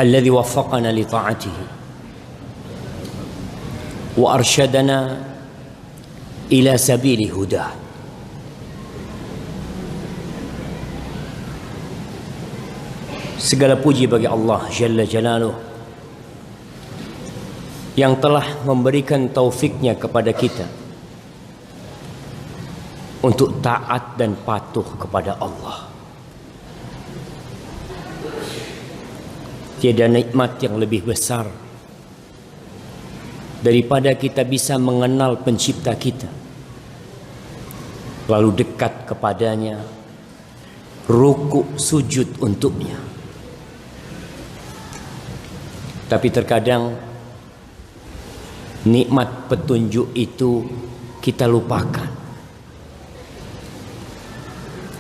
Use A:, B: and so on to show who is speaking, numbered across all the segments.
A: الذي وفقنا لطاعته وأرشدنا إلى سبيل هداه. Segala puji bagi Allah Jalla Jalaluh yang telah memberikan taufiknya kepada kita untuk taat dan patuh kepada Allah. Tiada nikmat yang lebih besar daripada kita bisa mengenal pencipta kita, lalu dekat kepadanya, rukuk sujud untuknya. Tapi terkadang nikmat petunjuk itu kita lupakan.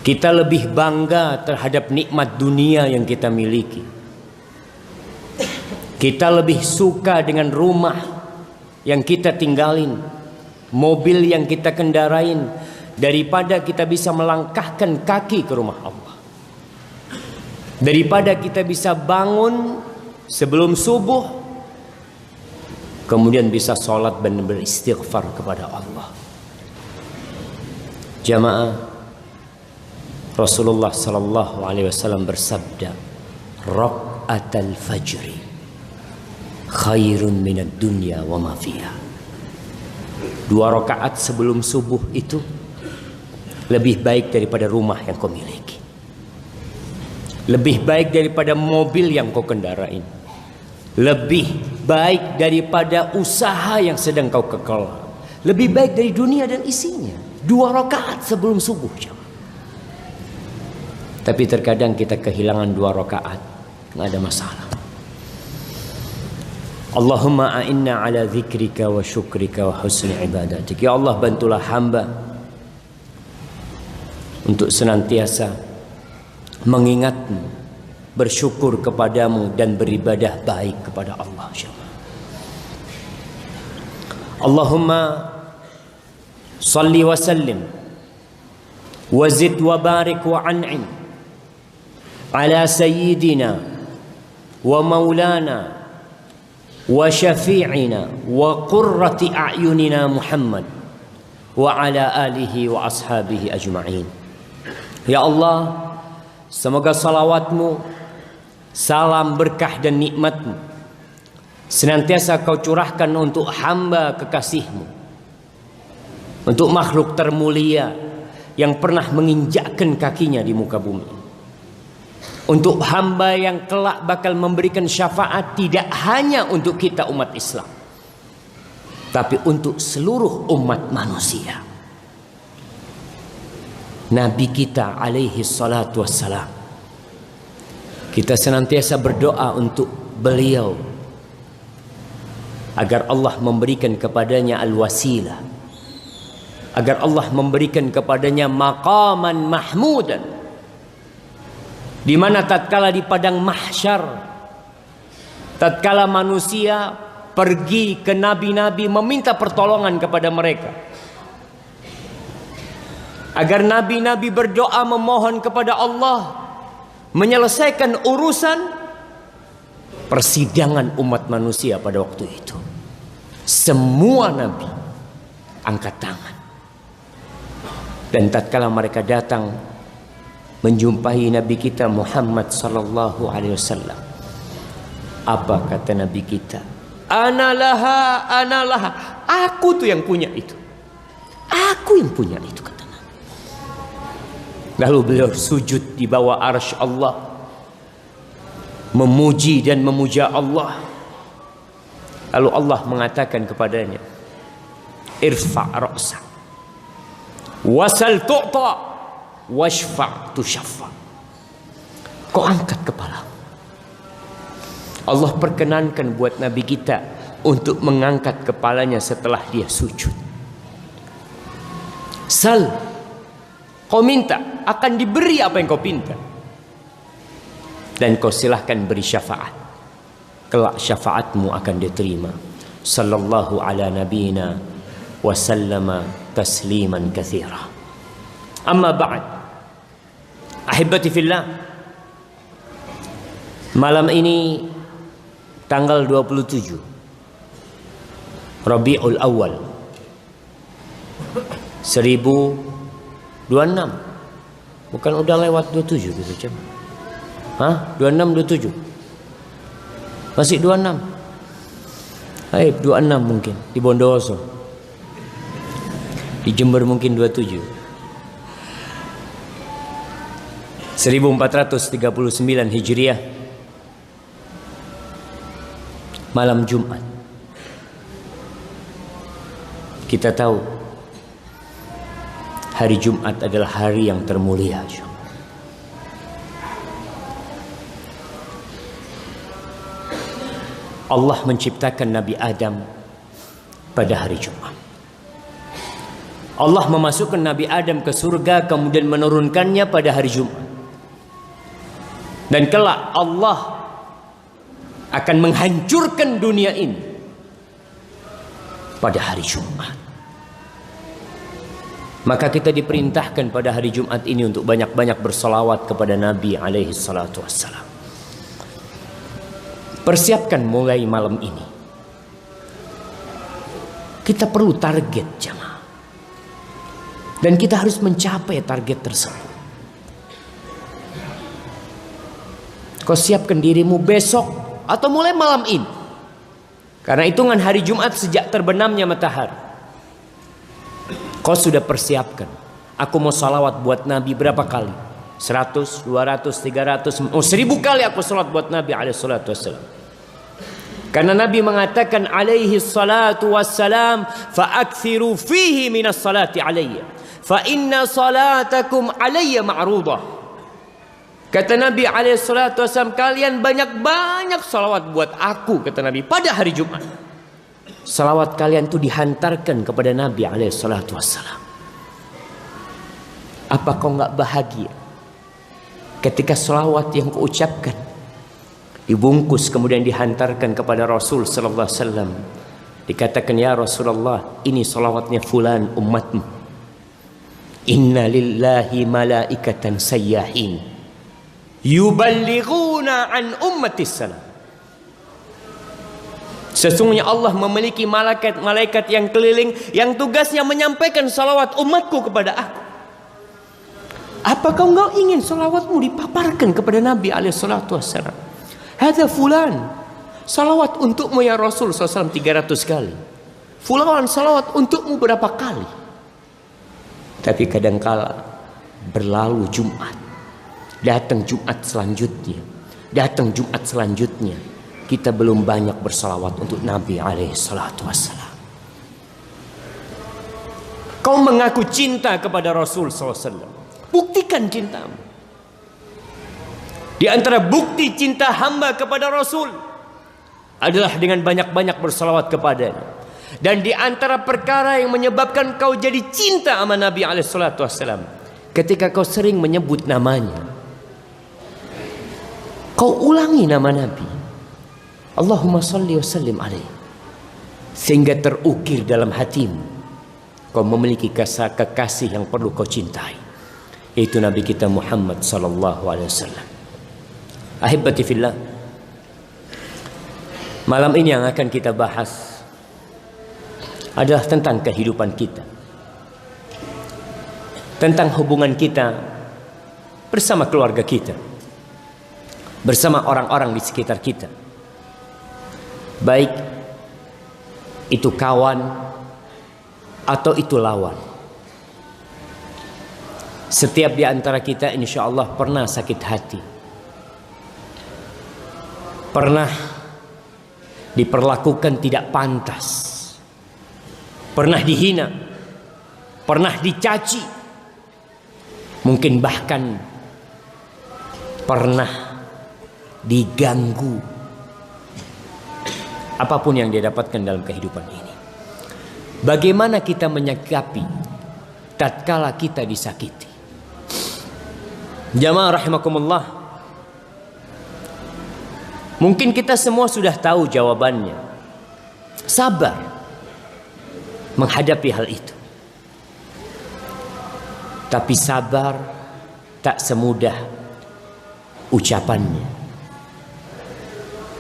A: Kita lebih bangga terhadap nikmat dunia yang kita miliki. Kita lebih suka dengan rumah yang kita tinggalin, mobil yang kita kendarain, daripada kita bisa melangkahkan kaki ke rumah Allah. Daripada kita bisa bangun sebelum subuh, kemudian bisa sholat dan beristighfar kepada Allah. Jamaah, Rasulullah sallallahu alaihi wasallam bersabda, "Rak'atul fajri khairun minad dunya wa ma fiha." 2 rakaat sebelum subuh itu lebih baik daripada rumah yang kau miliki, lebih baik daripada mobil yang kau kendarain, lebih baik daripada usaha yang sedang kau kekelola, lebih baik dari dunia dan isinya. 2 rakaat sebelum subuh. Tapi terkadang kita kehilangan 2 rakaat, nggak ada masalah. Allahumma a'inna ala dzikrika wa syukrika wa husni ibadatik. Ya Allah, bantulah hamba untuk senantiasa mengingatmu, bersyukur kepadamu, dan beribadah baik kepada Allah. Allahumma salli wa sallim wa zid wa barik wa an'im ala sayyidina wa maulana wa syafi'ina wa qurrati a'yunina Muhammad wa ala alihi wa ashabihi ajma'in. Ya Allah, semoga salawatmu, salam berkah dan nikmatmu senantiasa kau curahkan untuk hamba kekasihmu, untuk makhluk termulia yang pernah menginjakkan kakinya di muka bumi, untuk hamba yang kelak bakal memberikan syafaat tidak hanya untuk kita umat Islam, tapi untuk seluruh umat manusia. Nabi kita alaihi salatu wassalam, kita senantiasa berdoa untuk beliau agar Allah memberikan kepadanya al-wasilah, agar Allah memberikan kepadanya maqaman mahmudan, di mana tatkala di padang mahsyar, tatkala manusia pergi ke nabi-nabi meminta pertolongan kepada mereka, agar nabi-nabi berdoa memohon kepada Allah menyelesaikan urusan persidangan umat manusia pada waktu itu. Semua nabi angkat tangan, dan tatkala mereka datang menjumpai Nabi kita Muhammad sallallahu alaihi wasallam, apa kata Nabi kita? Analaha, analaha. Aku tuh yang punya itu. Aku yang punya itu, kata Nabi. Lalu beliau sujud di bawah arsy Allah, memuji dan memuja Allah. Lalu Allah mengatakan kepadanya, irfa' ra'sak wasal tu'ta washfa' tushaffa. Kau angkat kepala. Allah perkenankan buat Nabi kita untuk mengangkat kepalanya setelah dia sujud. Sal, kau minta, akan diberi apa yang kau pinta. Dan kau silahkan beri syafaat, kelak syafaatmu akan diterima. Sallallahu ala nabiyina wa sallama tasliman katsira. Amma ba'd, ahibati fillah, malam ini tanggal 27 Rabiul Awal 1026. Bukan udah lewat 27 gitu, Cem? Hah? 26 27. Masih 26. Hai, 26 mungkin di Bondowoso. Di Jember mungkin 27. 1439 Hijriah, malam Jumat. Kita tahu hari Jumat adalah hari yang termulia. Allah menciptakan Nabi Adam pada hari Jumat. Allah memasukkan Nabi Adam ke surga, kemudian menurunkannya pada hari Jumat. Dan kelak Allah akan menghancurkan dunia ini pada hari Jumat. Maka kita diperintahkan pada hari Jumat ini untuk banyak-banyak bersolawat kepada Nabi alaihi salatu wassalam. Persiapkan mulai malam ini. Kita perlu target, jamaah. Dan kita harus mencapai target tersebut. Kau siapkan dirimu besok atau mulai malam ini. Karena hitungan hari Jumat sejak terbenamnya matahari. Kau sudah persiapkan. Aku mau salawat buat Nabi berapa kali? 100, 200, 300, 1000 kali aku salat buat Nabi alaihi salatu wassalam. Karena Nabi mengatakan alaihi salatu wassalam, fa'akthiru fihi minas salati alayya, fa inna salatakum alayya ma'rudah. Kata Nabi alaihi salatu wassalam, kalian banyak-banyak salawat buat aku, kata Nabi, pada hari Jumat. Salawat kalian itu dihantarkan kepada Nabi alaihi salatu wassalam. Apa kau enggak bahagia ketika salawat yang kau ucapkan dibungkus kemudian dihantarkan kepada Rasul sallallahu alaihi wasallam? Dikatakan, ya Rasulullah, ini salawatnya fulan umatmu. Inna lillahi malaikatan sayyahin yuballighuna an ummatis salam. Sesungguhnya Allah memiliki malaikat yang keliling yang tugasnya menyampaikan salawat umatku kepada aku. Apa kau enggak ingin salawatmu dipaparkan kepada Nabi alaihi salatu wassalam? Hadza fulan, salawat untukmu ya Rasul SAW 300 kali. Fulan, salawat untukmu berapa kali? Tapi kadangkala berlalu Jumat, datang Jumat selanjutnya, datang Jumat selanjutnya, kita belum banyak bersalawat untuk Nabi alaihi salatu wassalam. Kau mengaku cinta kepada Rasul SAW, buktikan cintamu. Di antara bukti cinta hamba kepada Rasul adalah dengan banyak-banyak bersalawat kepadanya. Dan di antara perkara yang menyebabkan kau jadi cinta sama Nabi alaihi salatu wassalam, ketika kau sering menyebut namanya, kau ulangi nama Nabi, Allahumma salli wa sallim alaihi, sehingga terukir dalam hatimu kau memiliki kekasih yang perlu kau cintai, yaitu Nabi kita Muhammad sallallahu alaihi wasallam. Ahibati fillah, malam ini yang akan kita bahas adalah tentang kehidupan kita, tentang hubungan kita bersama keluarga kita, bersama orang-orang di sekitar kita, baik itu kawan atau itu lawan. Setiap di antara kita insya Allah pernah sakit hati, pernah diperlakukan tidak pantas, pernah dihina, pernah dicaci, mungkin bahkan pernah diganggu. Apapun yang dia dapatkan dalam kehidupan ini, bagaimana kita menyikapi tatkala kita disakiti? Jamaah rahimakumullah, mungkin kita semua sudah tahu jawabannya. Sabar menghadapi hal itu. Tapi sabar tak semudah ucapannya.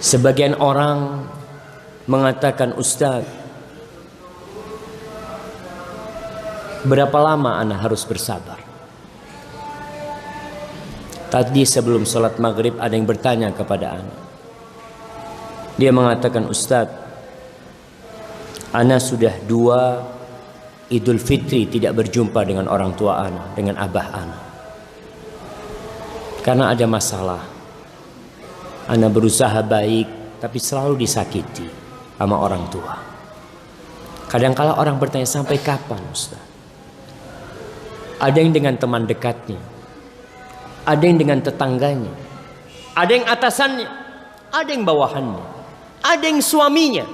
A: Sebagian orang mengatakan, Ustaz, berapa lama ana harus bersabar? Tadi sebelum sholat maghrib ada yang bertanya kepada ana. Dia mengatakan, Ustaz, ana sudah 2 Idul Fitri tidak berjumpa dengan orang tua ana, dengan abah ana. Karena ada masalah. Ana berusaha baik, tapi selalu disakiti sama orang tua. Kadang-kala orang bertanya, sampai kapan Ustaz? Ada yang dengan teman dekatnya, ada yang dengan tetangganya, ada yang atasannya, ada yang bawahannya, ada yang suaminya.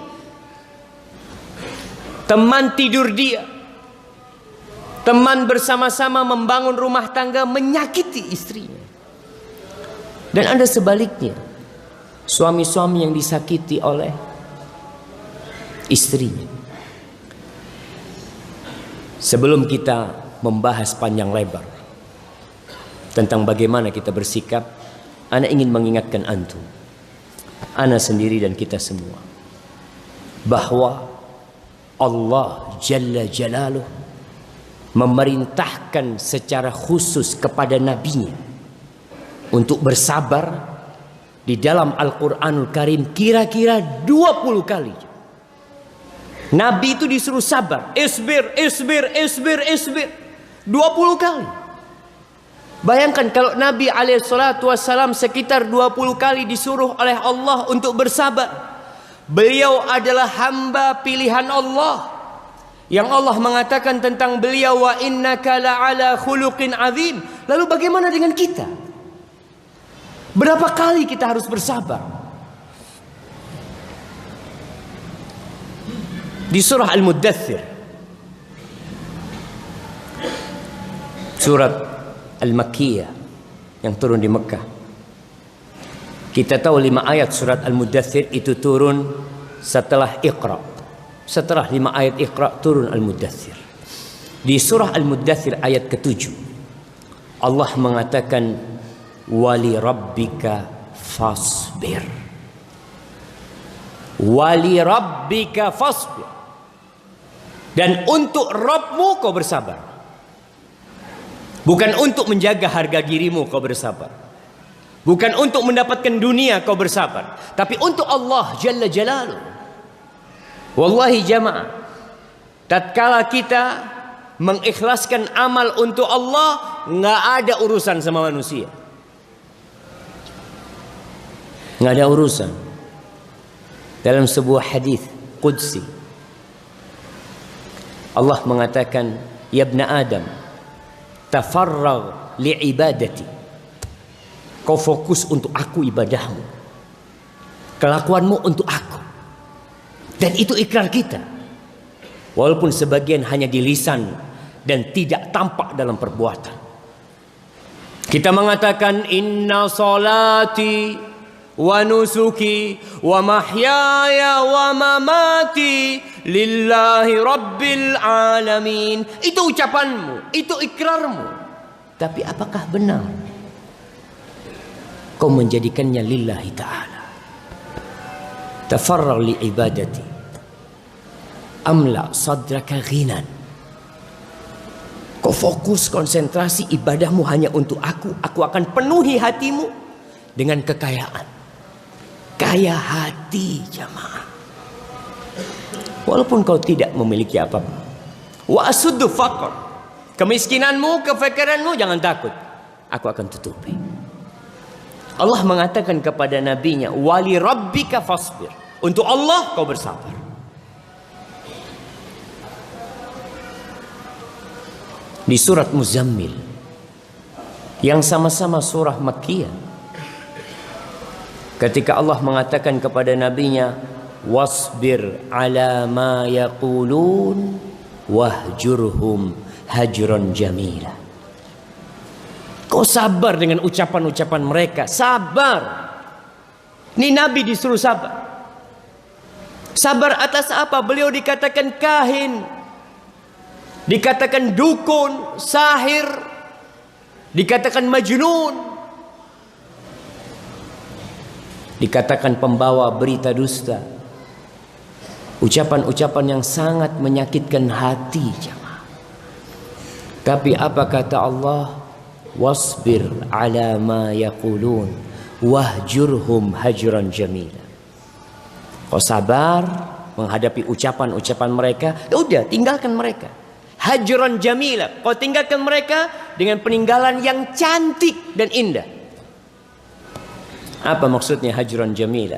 A: Teman tidur dia, teman bersama-sama membangun rumah tangga menyakiti istrinya. Dan ada sebaliknya, suami-suami yang disakiti oleh istrinya. Sebelum kita membahas panjang lebar tentang bagaimana kita bersikap, ana ingin mengingatkan antum, ana sendiri dan kita semua, bahwa Allah Jalla Jalaluh memerintahkan secara khusus kepada nabinya untuk bersabar di dalam Al-Quranul Karim kira-kira 20 kali. Nabi itu disuruh sabar, isbir, isbir, isbir, isbir, 20 kali. Bayangkan kalau Nabi SAW sekitar 20 kali disuruh oleh Allah untuk bersabar. Beliau adalah hamba pilihan Allah, yang Allah mengatakan tentang beliau, wa innaka la'ala khuluqin azim. Lalu bagaimana dengan kita? Berapa kali kita harus bersabar? Di surah Al-Muddathir, surat Al-Makkiyah yang turun di Mekah. Kita tahu 5 ayat surat Al-Muddathir itu turun setelah Iqra. Setelah 5 ayat Iqra turun Al-Muddathir. Di surah Al-Muddathir ayat ke-7 Allah mengatakan, wali rabbika fasbir, wali rabbika fasbir, dan untuk Rabbmu kau bersabar. Bukan untuk menjaga harga dirimu kau bersabar, bukan untuk mendapatkan dunia kau bersabar, tapi untuk Allah Jalla Jalaluh. Wallahi jamaah, tatkala kita mengikhlaskan amal untuk Allah, nggak ada urusan sama manusia, nggak ada urusan. Dalam sebuah hadis qudsi Allah mengatakan, ya ibna Adam, tafarragh li'ibadati, kau fokus untuk aku ibadahmu, kelakuanmu untuk aku. Dan itu ikrar kita, walaupun sebagian hanya di lisan dan tidak tampak dalam perbuatan. Kita mengatakan, inna salati wa nusuki wa mahyaya wa mamati lillahi rabbil alamin. Itu ucapanmu, itu ikrarmu. Tapi apakah benar kau menjadikannya lillahi ta'ala? Tafarragh li ibadati amla sadraka ghinan. Kau fokus, konsentrasi ibadahmu hanya untuk aku akan penuhi hatimu dengan kekayaan. Kaya hati jamaah, walaupun kau tidak memiliki apa-apa. Wa asuddu faqr, kemiskinanmu, kefakiranmu jangan takut, aku akan tutupi. Allah mengatakan kepada nabinya, wali rabbika fasbir, untuk Allah kau bersabar. Di surat Muzammil yang sama-sama surah Makkiyah, ketika Allah mengatakan kepada nabinya, wasbir ala ma yaqulun wahjurhum hajran jamila. Kau sabar dengan ucapan-ucapan mereka, sabar. Ini Nabi disuruh sabar. Sabar atas apa? Beliau dikatakan kahin, dikatakan dukun, sahir, dikatakan majnun. dikatakan pembawa berita dusta, ucapan-ucapan yang sangat menyakitkan hati jemaah. Tapi apa kata Allah? Wasbir ala ma yaqulun wahjurhum hajran jamila. Kau sabar menghadapi ucapan-ucapan mereka, udah tinggalkan mereka. Hajran jamila, kau tinggalkan mereka dengan peninggalan yang cantik dan indah. Apa maksudnya hajran jamila?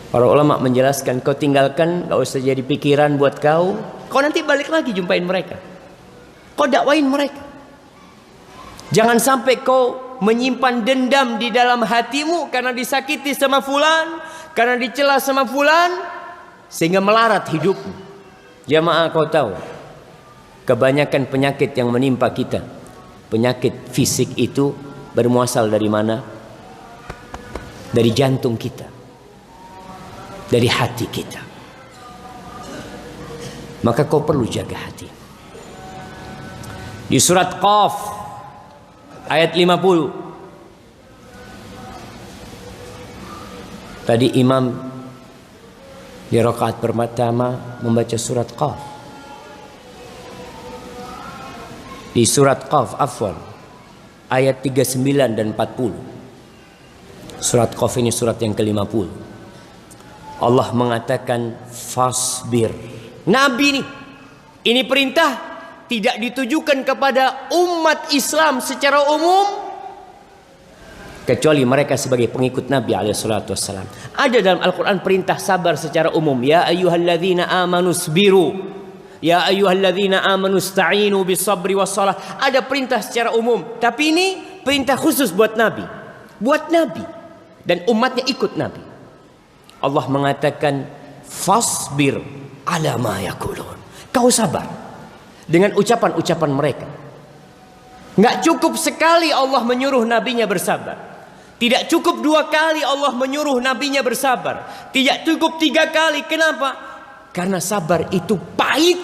A: Para ulama menjelaskan, kau tinggalkan, gak usah jadi pikiran buat kau. Kau nanti balik lagi jumpain mereka. Kau dakwain mereka. Jangan sampai kau menyimpan dendam di dalam hatimu karena disakiti sama fulan, karena dicela sama fulan, sehingga melarat hidupmu. Jamaah, kau tahu, kebanyakan penyakit yang menimpa kita, penyakit fisik itu bermuasal dari mana? Dari jantung kita, dari hati kita. Maka kau perlu jaga hati. Di surat Qaf ayat 50. Tadi imam di rakaat pertama membaca surat Qaf. Di surat Qaf, afwan, ayat 39 dan 40. Surat Qaf ini surat yang ke-50. Allah mengatakan fasbir. Nabi ini perintah tidak ditujukan kepada umat Islam secara umum, kecuali mereka sebagai pengikut Nabi alaihissalam. Ada dalam Al-Quran perintah sabar secara umum. Ya ayyuhalladzina amanu sbiru. Ya ayyuhalladzina amanu sta'inu bisabri wassalah. Ada perintah secara umum. Tapi ini perintah khusus buat Nabi. Buat Nabi. Dan umatnya ikut Nabi. Allah mengatakan fasbir ala ma yakulun. Kau sabar dengan ucapan-ucapan mereka. Nggak cukup sekali Allah menyuruh nabinya bersabar. Tidak cukup 2 kali Allah menyuruh nabinya bersabar. Tidak cukup 3 kali. Kenapa? Karena sabar itu pahit.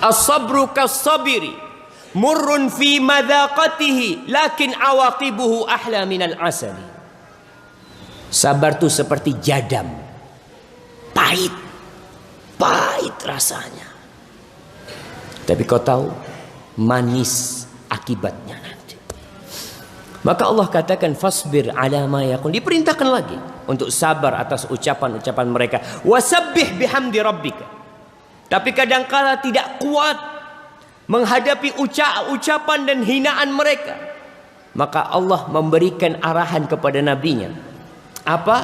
A: As-sabru kas-sabiri murrun fi madaqatihi lakin awaqibuhu ahla minal asali. Sabar itu seperti jadam. Pahit. Pahit rasanya. Tapi kau tahu manis akibatnya nanti. Maka Allah katakan fasbir ala ma yaqul. Diperintahkan lagi untuk sabar atas ucapan-ucapan mereka. Wasabbih bihamdi rabbika. Tapi kadangkala tidak kuat menghadapi ucapan dan hinaan mereka. Maka Allah memberikan arahan kepada nabinya. Apa?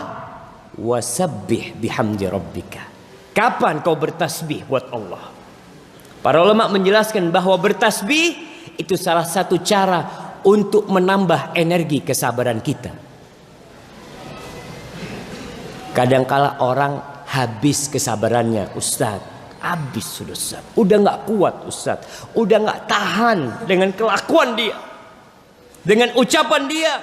A: Wasabbih bihamdi rabbika. Kapan kau bertasbih buat Allah? Para ulama menjelaskan bahwa bertasbih itu salah satu cara untuk menambah energi kesabaran kita. Kadangkala orang habis kesabarannya, Ustaz. Habis sudah Ustaz. Udah gak kuat Ustaz. Udah gak tahan dengan kelakuan dia, dengan ucapan dia.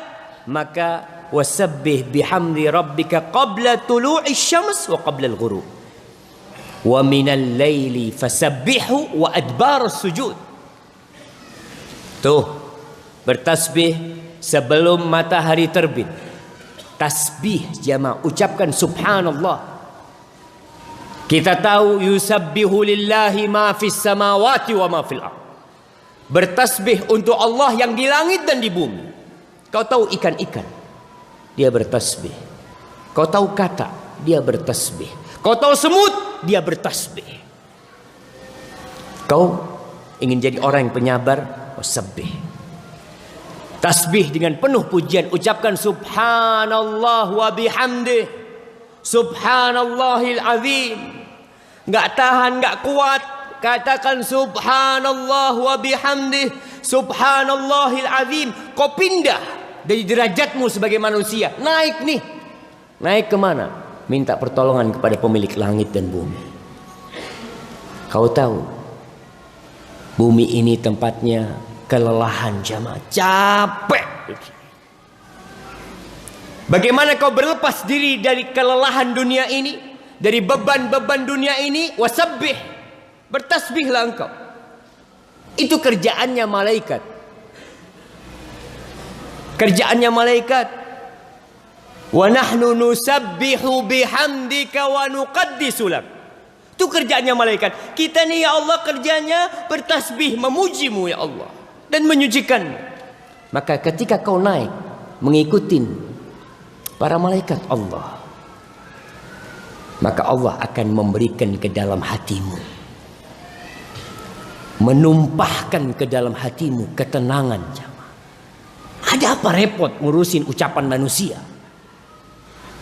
A: Maka wasabbih bihamdi rabbika qabla tulu'i syams wa qabla al-ghurub. Wa minal laili fasabbihu wa adbar sujud. Tuh, bertasbih sebelum matahari terbit. Tasbih jamaah, ucapkan subhanallah. Kita tahu yusabbihu lillahi ma fis samawati wa ma fil ardh. Bertasbih untuk Allah yang di langit dan di bumi. Kau tahu ikan-ikan, dia bertasbih. Kau tahu kata, dia bertasbih. Kau tahu semut, dia bertasbih. Kau ingin jadi orang yang penyabar, wasabbih. Tasbih dengan penuh pujian, ucapkan subhanallah wa bihamdih, subhanallahil azim. Enggak tahan, enggak kuat, katakan subhanallah wa bihamdih, subhanallahil azim. Kau pindah dari derajatmu sebagai manusia, naik nih. Naik kemana? Minta pertolongan kepada pemilik langit dan bumi. Kau tahu, bumi ini tempatnya kelelahan jamaah, capek. Bagaimana kau berlepas diri dari kelelahan dunia ini, dari beban-beban dunia ini? Wasabbih, bertasbihlah engkau. Itu kerjaannya malaikat. Kerjaannya malaikat. Wa nahnu nusabbihu bihamdika wa nuqaddisu lak. Itu kerjaannya malaikat. Kita nih ya Allah kerjanya bertasbih, memujimu ya Allah, dan menyucikan. Maka ketika kau naik mengikuti para malaikat Allah, maka Allah akan memberikan ke dalam hatimu, menumpahkan ke dalam hatimu ketenangan. Ada apa repot ngurusin ucapan manusia?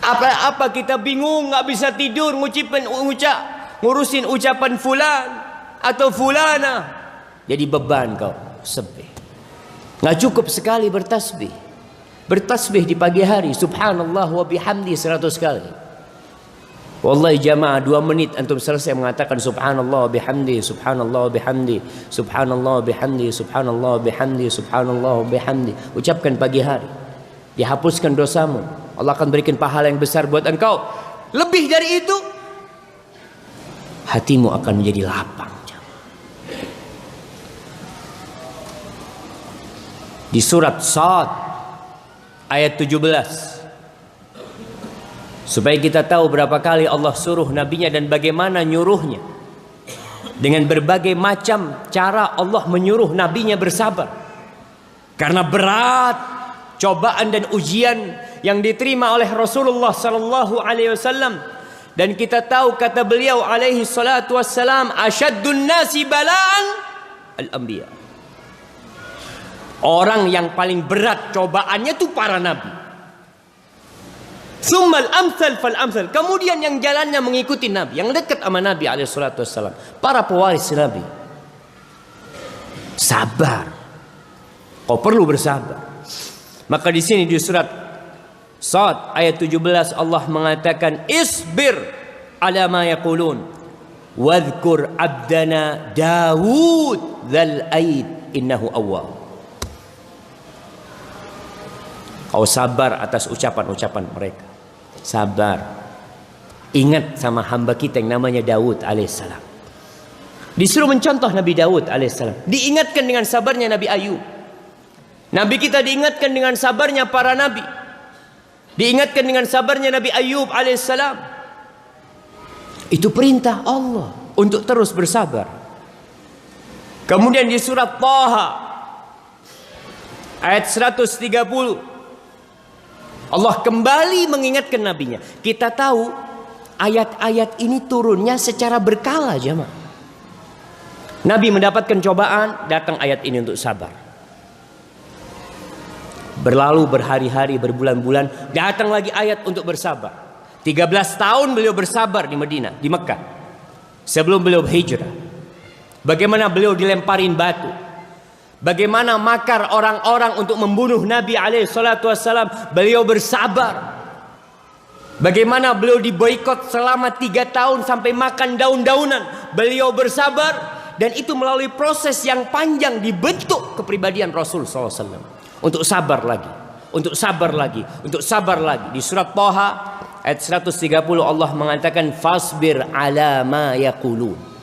A: Apa kita bingung nggak bisa tidur ngurusin ucapan fulan atau fulana? Jadi beban kau sebih. Nggak cukup sekali bertasbih. Bertasbih di pagi hari subhanallah wa bihamdi 100 kali. Wallahi jamaah 2 menit antum selesai mengatakan subhanallah wa bihamdi, subhanallah wa bihamdi, subhanallah wa bihamdi, subhanallah wa bihamdi, subhanallah wa bihamdi. Ucapkan pagi hari, dihapuskan dosamu. Allah akan berikan pahala yang besar buat engkau. Lebih dari itu, hatimu akan menjadi lapang. Di surat Shad ayat 17, supaya kita tahu berapa kali Allah suruh nabinya dan bagaimana nyuruhnya. Dengan berbagai macam cara Allah menyuruh nabinya bersabar. Karena berat cobaan dan ujian yang diterima oleh Rasulullah sallallahu alaihi wasallam. Dan kita tahu kata beliau alaihi salatu wassalam, asyaddun nasi bala'an al-anbiya. Orang yang paling berat cobaannya itu para nabi. Summal amsal fal amsal. Kemudian yang jalannya mengikuti nabi, yang dekat sama nabi alaihi salatu wassalam, para pewaris nabi. Sabar. Kau perlu bersabar. Maka di sini di surat Shad ayat 17 Allah mengatakan isbir ala ma yaqulun wadhkur abdana Daud dzal aid innahu awwab. Kau sabar atas ucapan-ucapan mereka. Sabar. Ingat sama hamba kita yang namanya Daud alaihissalam. Disuruh mencontoh Nabi Daud alaihissalam. Diingatkan dengan sabarnya Nabi Ayub. Nabi kita diingatkan dengan sabarnya para nabi. Diingatkan dengan sabarnya Nabi Ayub alaihissalam. Itu perintah Allah untuk terus bersabar. Kemudian di surat Thaha ayat 130 Allah kembali mengingatkan nabinya. Kita tahu ayat-ayat ini turunnya secara berkala jemaah. Nabi mendapatkan cobaan, datang ayat ini untuk sabar. Berlalu berhari-hari, berbulan-bulan, datang lagi ayat untuk bersabar. 13 tahun beliau bersabar di Madinah, di Mekah. Sebelum beliau berhijrah. Bagaimana beliau dilemparin batu. Bagaimana makar orang-orang untuk membunuh Nabi alaihi salatu wassalam, beliau bersabar. Bagaimana beliau diboikot selama 3 tahun sampai makan daun-daunan, beliau bersabar. Dan itu melalui proses yang panjang dibentuk kepribadian Rasul SAW. Untuk sabar lagi, untuk sabar lagi, untuk sabar lagi. Di surat Thaha ayat 130 Allah mengatakan fasbir ala ma yaqulun.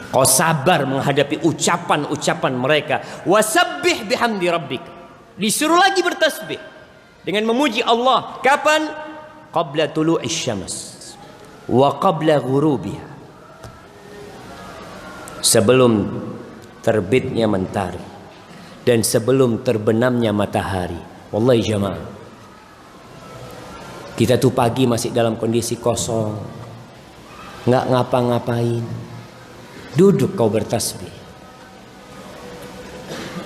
A: Kau sabar menghadapi ucapan-ucapan mereka. Wasabbih bihamdi rabbik. Disuruh lagi bertasbih dengan memuji Allah. Kapan? Qabla tulu'is syams wa qabla ghurubiha. Sebelum terbitnya mentari dan sebelum terbenamnya matahari. Wallahi jamaah, kita tuh pagi masih dalam kondisi kosong, nggak ngapa-ngapain. Duduk kau bertasbih.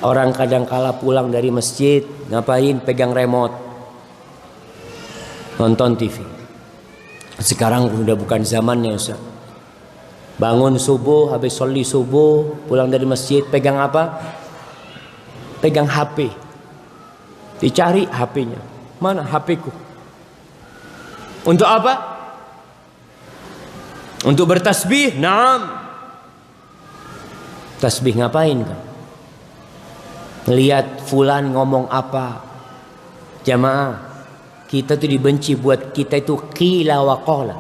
A: Orang kadang kala pulang dari masjid, ngapain? Pegang remote, nonton TV. Sekarang udah bukan zamannya Ustaz. Bangun subuh, habis sholli subuh, pulang dari masjid, pegang apa? Pegang HP. Dicari HP-nya. Mana HP-ku? Untuk apa? Untuk bertasbih? Naam. Tasbih ngapain kan? Lihat fulan ngomong apa? Jamaah, kita tuh dibenci buat kita itu qila wa qala.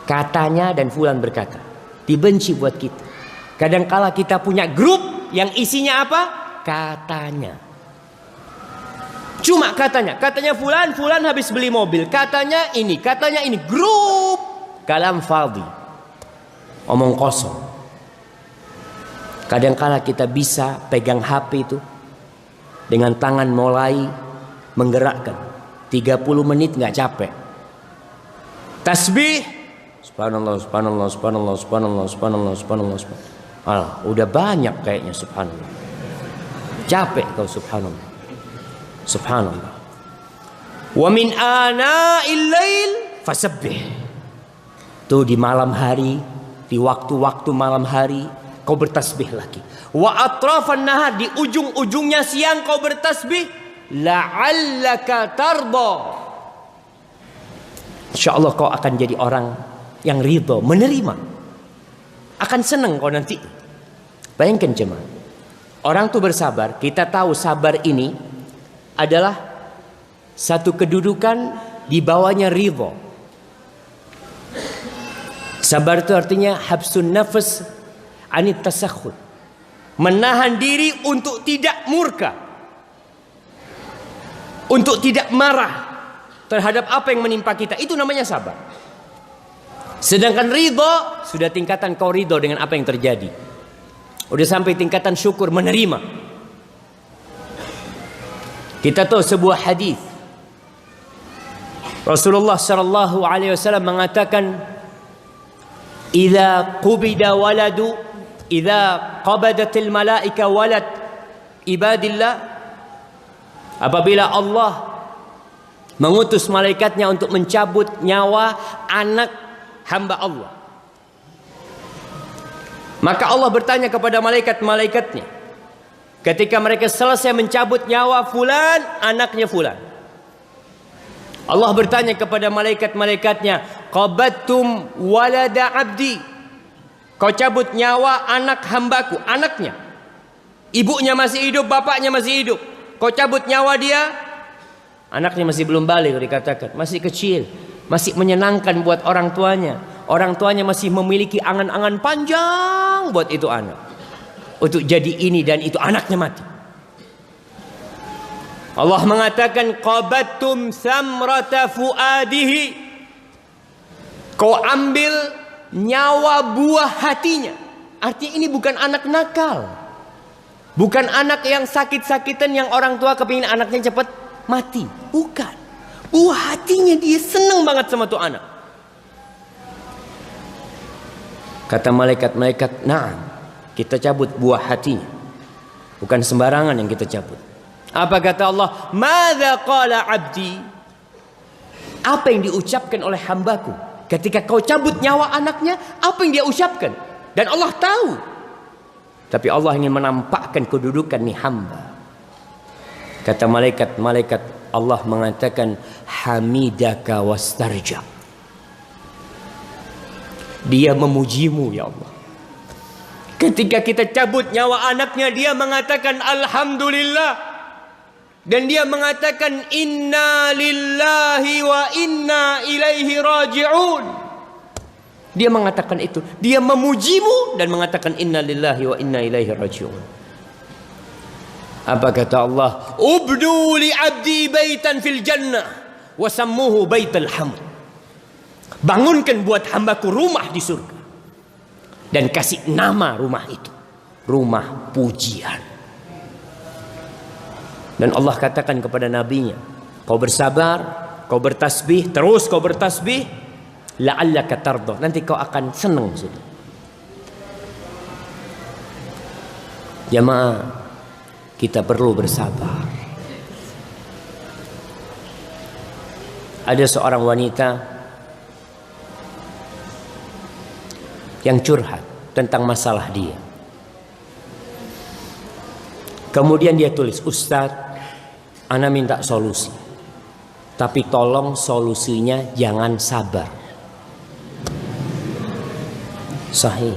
A: Katanya dan fulan berkata. Dibenci buat kita. Kadangkala kita punya grup yang isinya apa? Katanya. Cuma katanya fulan habis beli mobil, katanya ini, grup kalam fadhi, omong kosong. Kadangkala kita bisa pegang HP itu dengan tangan mulai menggerakkan 30 menit nggak capek. Tasbih, subhanallah, subhanallah, subhanallah, subhanallah, subhanallah, subhanallah, subhanallah. Udah banyak kayaknya subhanallah. Capek kau subhanallah. Subhanallah. Wa min ana'il lail fasabbih. Tuh di malam hari, di waktu-waktu malam hari kau bertasbih lagi. Wa atrafan nahar, di ujung-ujungnya siang kau bertasbih. La'allaka tarda. Insyaallah kau akan jadi orang yang ridho, menerima. Akan senang kau nanti. Bayangkan jemaah. Orang tuh bersabar, kita tahu sabar ini adalah satu kedudukan di bawahnya ridho. Sabar itu artinya habsun nafas anit tasakhut. Menahan diri untuk tidak murka. Untuk tidak marah terhadap apa yang menimpa kita. Itu namanya sabar. Sedangkan ridho sudah tingkatan kau ridho dengan apa yang terjadi. Udah sampai tingkatan syukur, menerima. Kita tahu sebuah hadis. Rasulullah sallallahu alaihi wasallam mengatakan, "Idza qubida waladu, idza qabadatil malaika walad ibadillah." Apabila Allah mengutus malaikatnya untuk mencabut nyawa anak hamba Allah, maka Allah bertanya kepada malaikat-malaikatnya, ketika mereka selesai mencabut nyawa fulan, anaknya fulan, Allah bertanya kepada malaikat-malaikatnya, qabattum walada abdi, kau cabut nyawa anak hambaku, anaknya, ibunya masih hidup, bapaknya masih hidup, kau cabut nyawa dia, anaknya masih belum balik, dikatakan masih kecil, masih menyenangkan buat orang tuanya masih memiliki angan-angan panjang buat itu anak, untuk jadi ini dan itu, anaknya mati. Allah mengatakan, qabattum samrata fuadihi, kau ambil nyawa buah hatinya. Artinya ini bukan anak nakal, bukan anak yang sakit-sakitan yang orang tua kepingin anaknya cepat mati, bukan. Buah hatinya, dia senang banget sama tuh anak. Kata malaikat-malaikat, na'am, kita cabut buah hatinya. Bukan sembarangan yang kita cabut. Apa kata Allah? Madza qala abdi? Apa yang diucapkan oleh hambaku ketika kau cabut nyawa anaknya? Apa yang dia ucapkan? Dan Allah tahu. Tapi Allah ingin menampakkan kedudukan nih hamba. Kata malaikat-malaikat, Allah mengatakan, hamidaka wastarja. Dia memujimu ya Allah. Ketika kita cabut nyawa anaknya, dia mengatakan alhamdulillah. Dan dia mengatakan inna lillahi wa inna ilaihi raji'un. Dia mengatakan itu. Dia memujimu dan mengatakan inna lillahi wa inna ilaihi raji'un. Apa kata Allah? Ubdu li abdi baitan fil jannah wa sammuhu baital hamd. Bangunkan buat hambaku rumah di surga, dan kasih nama rumah itu rumah pujian. Dan Allah katakan kepada nabinya, kau bersabar, kau bertasbih, terus kau bertasbih, la'allaka tarda, nanti kau akan senang sudah. Jamaah, kita perlu bersabar. Ada seorang wanita yang curhat tentang masalah dia. Kemudian dia tulis, Ustaz, ana minta solusi, tapi tolong solusinya jangan sabar. Sahih.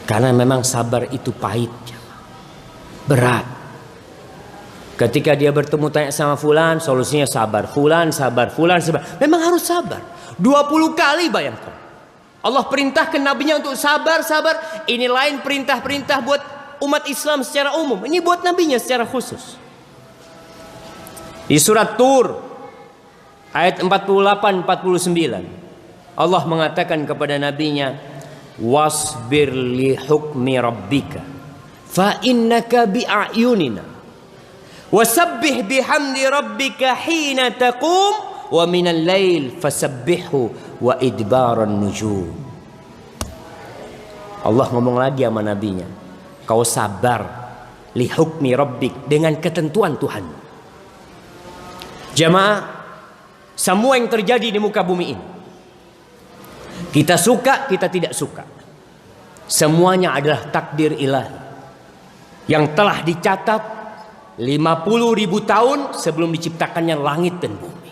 A: Karena memang sabar itu pahit, berat. Ketika dia bertemu tanya sama fulan, solusinya sabar. Fulan sabar, fulan sabar. Memang harus sabar. 20 kali bayangkan. Allah perintahkan nabinya untuk sabar. Ini lain perintah-perintah buat umat Islam secara umum. Ini buat nabinya secara khusus. Di surat Tur ayat 48-49 Allah mengatakan kepada nabinya, wasbir li hukmi rabbika fa innaka bi'ayunina wasabbih bihamdi rabbika hina taqum wa minal lail fasabbihu wa idbaran nujum. Allah ngomong lagi sama nabinya, kau sabar li hukmi rabbik, dengan ketentuan Tuhan. Jamaah, semua yang terjadi di muka bumi ini, kita suka, kita tidak suka, semuanya adalah takdir ilahi yang telah dicatat 50.000 tahun sebelum diciptakannya langit dan bumi.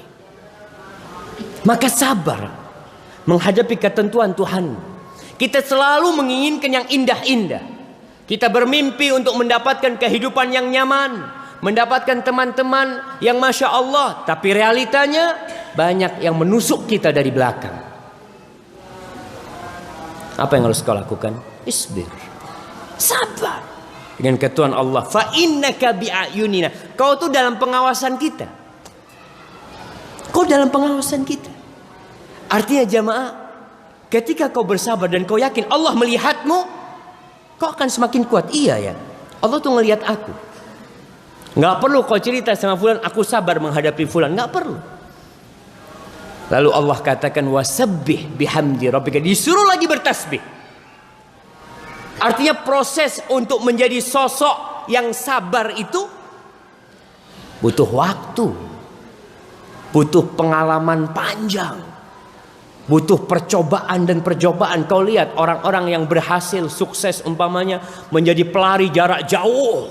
A: Maka sabar menghadapi ketentuan Tuhan. Kita selalu menginginkan yang indah-indah. Kita bermimpi untuk mendapatkan kehidupan yang nyaman, mendapatkan teman-teman yang Masya Allah. Tapi realitanya banyak yang menusuk kita dari belakang. Apa yang harus kau lakukan? Isbir, sabar dengan ketentuan Allah. Fa innaka bi'ayunina, kau tuh dalam pengawasan kita. Kau dalam pengawasan kita. Artinya jamaah, ketika kau bersabar dan kau yakin Allah melihatmu, kau akan semakin kuat. Iya ya, Allah tuh ngelihat aku. Nggak perlu kau cerita sama fulan, aku sabar menghadapi fulan. Nggak perlu. Lalu Allah katakan wasabbih bihamdi rabbika, disuruh lagi bertasbih. Artinya proses untuk menjadi sosok yang sabar itu butuh waktu, butuh pengalaman panjang, butuh percobaan dan percobaan. Kau lihat orang-orang yang berhasil sukses umpamanya menjadi pelari jarak jauh,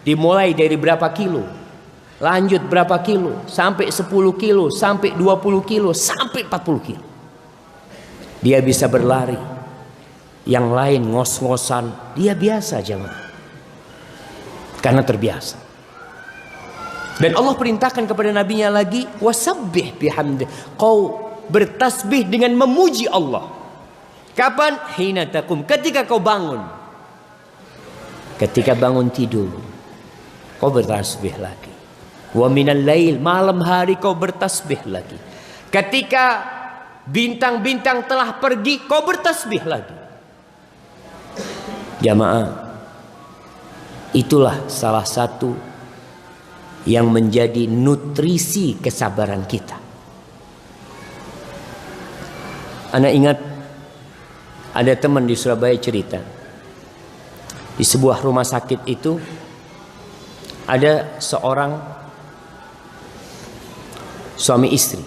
A: dimulai dari berapa kilo, lanjut berapa kilo, sampai 10 kilo, sampai 20 kilo, sampai 40 kilo. Dia bisa berlari. Yang lain ngos-ngosan, dia biasa jemaah. Karena terbiasa. Dan Allah perintahkan kepada nabinya lagi, wasabbih bihamdi, kau bertasbih dengan memuji Allah. Kapan? Hina taqum, ketika kau bangun. Ketika bangun tidur, kau bertasbih lagi. Wa minal lail, malam hari kau bertasbih lagi. Ketika bintang-bintang telah pergi, kau bertasbih lagi. Jamaah, itulah salah satu yang menjadi nutrisi kesabaran kita. Ana ingat ada teman di Surabaya cerita, di sebuah rumah sakit itu ada seorang suami istri.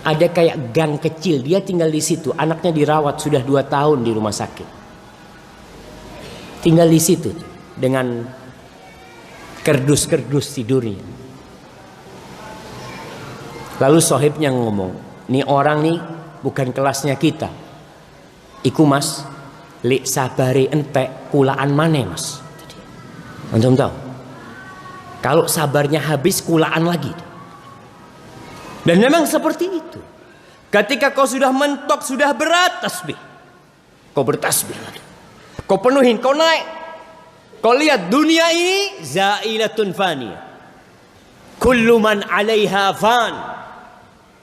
A: Ada kayak gang kecil, dia tinggal di situ. Anaknya dirawat sudah 2 tahun di rumah sakit. Tinggal di situ dengan kerdus-kerdus tidurnya. Lalu sohibnya ngomong, nih orang nih bukan kelasnya kita. Iku mas, li sabari entek kulaan mane mas. Antum tahu? Kalau sabarnya habis kulaan lagi. Dan memang seperti itu. Ketika kau sudah mentok, sudah berat tasbih, kau bertasbih lagi. Kau penuhin, kau naik. Kau lihat dunia ini zailatun faniyah. Kullu man 'alaiha fan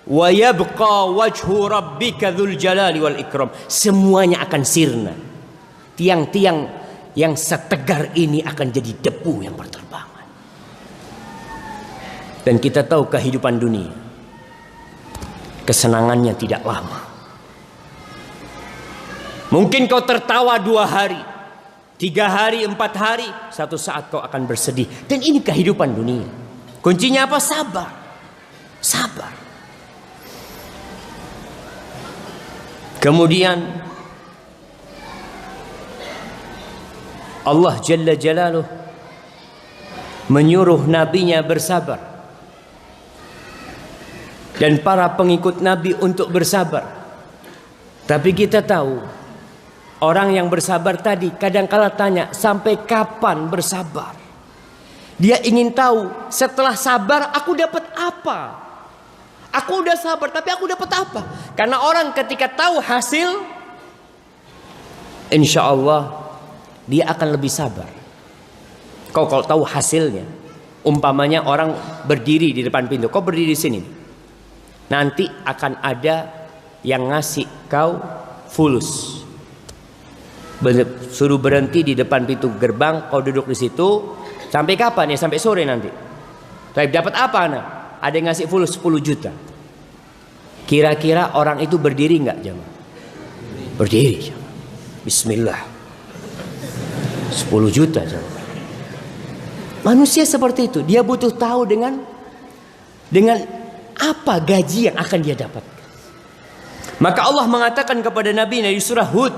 A: wa yabqa wajhu rabbika dzul jalali wal ikram. Semuanya akan sirna. Tiang-tiang yang setegar ini akan jadi debu yang berterbangan. Dan kita tahu kehidupan dunia, kesenangannya tidak lama. Mungkin kau tertawa 2 hari, 3 hari, 4 hari, satu saat kau akan bersedih. Dan ini kehidupan dunia. Kuncinya apa? Sabar. Sabar. Kemudian Allah Jalla Jalaluh menyuruh nabinya bersabar. Dan para pengikut Nabi untuk bersabar. Tapi kita tahu, orang yang bersabar tadi kadang-kala tanya, sampai kapan bersabar? Dia ingin tahu, setelah sabar aku dapat apa? Aku udah sabar, tapi aku dapat apa? Karena orang ketika tahu hasil, insya Allah dia akan lebih sabar. Kau kalau tahu hasilnya, Umpamanya orang berdiri di depan pintu, kau berdiri di sini. Nanti akan ada yang ngasih kau fulus. Suruh berhenti di depan pintu gerbang, kau duduk di situ. Sampai kapan ya? Sampai sore nanti. Tapi dapat apa anak? Ada yang ngasih fulus 10 juta. Kira-kira orang itu berdiri nggak jemaah? Berdiri. Bismillah. 10 juta jemaah. Manusia seperti itu, dia butuh tahu dengan apa gaji yang akan dia dapatkan. Maka Allah mengatakan kepada Nabi di surah Hud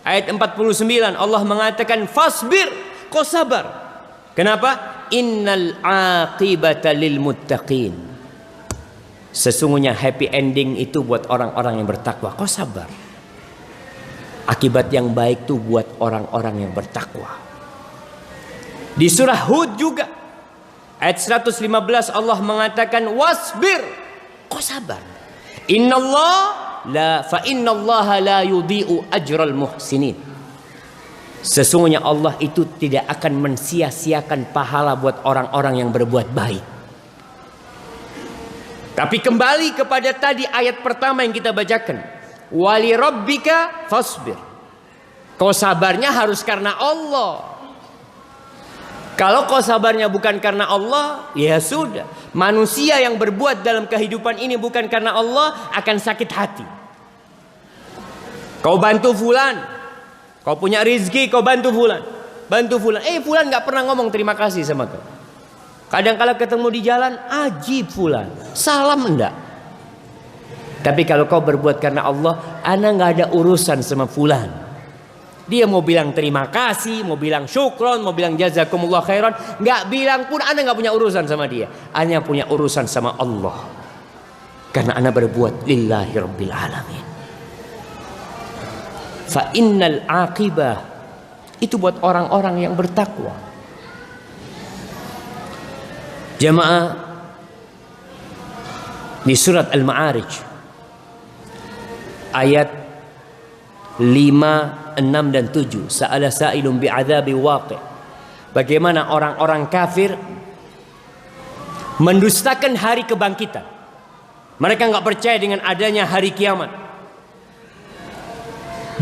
A: ayat 49, Allah mengatakan fasbir, kau sabar. Kenapa? Innal aqibata lil muttaqin. Sesungguhnya happy ending itu buat orang-orang yang bertakwa. Kau sabar. Akibat yang baik itu buat orang-orang yang bertakwa. Di surah Hud juga ayat 115 Allah mengatakan wasbir, kau sabar. Fa innallaha la yudhi'u ajral muhsinin. Sesungguhnya Allah itu tidak akan mensia-siakan pahala buat orang-orang yang berbuat baik. Tapi kembali kepada tadi ayat pertama yang kita bacakan, wali rabbika fasbir. Kau sabarnya harus karena Allah. Kalau kau sabarnya bukan karena Allah, ya sudah. Manusia yang berbuat dalam kehidupan ini bukan karena Allah akan sakit hati. Kau bantu fulan, kau punya rizki, kau bantu fulan, fulan nggak pernah ngomong terima kasih sama kau. Kadang kala ketemu di jalan, ajib fulan, salam enggak. Tapi kalau kau berbuat karena Allah, ana nggak ada urusan sama fulan. Dia mau bilang terima kasih, mau bilang syukron, mau bilang jazakumullah khairan, nggak bilang pun ana nggak punya urusan sama dia. Ana punya urusan sama Allah. Karena ana berbuat lillahi rabbil alamin. Fa innal aqibah itu buat orang-orang yang bertakwa. Jamaah di surat Al-Ma'arij ayat 5, 6 dan 7. Sa'ala sa'ilun bi'adzabi waqi'. Bagaimana orang-orang kafir mendustakan hari kebangkitan. Mereka enggak percaya dengan adanya hari kiamat.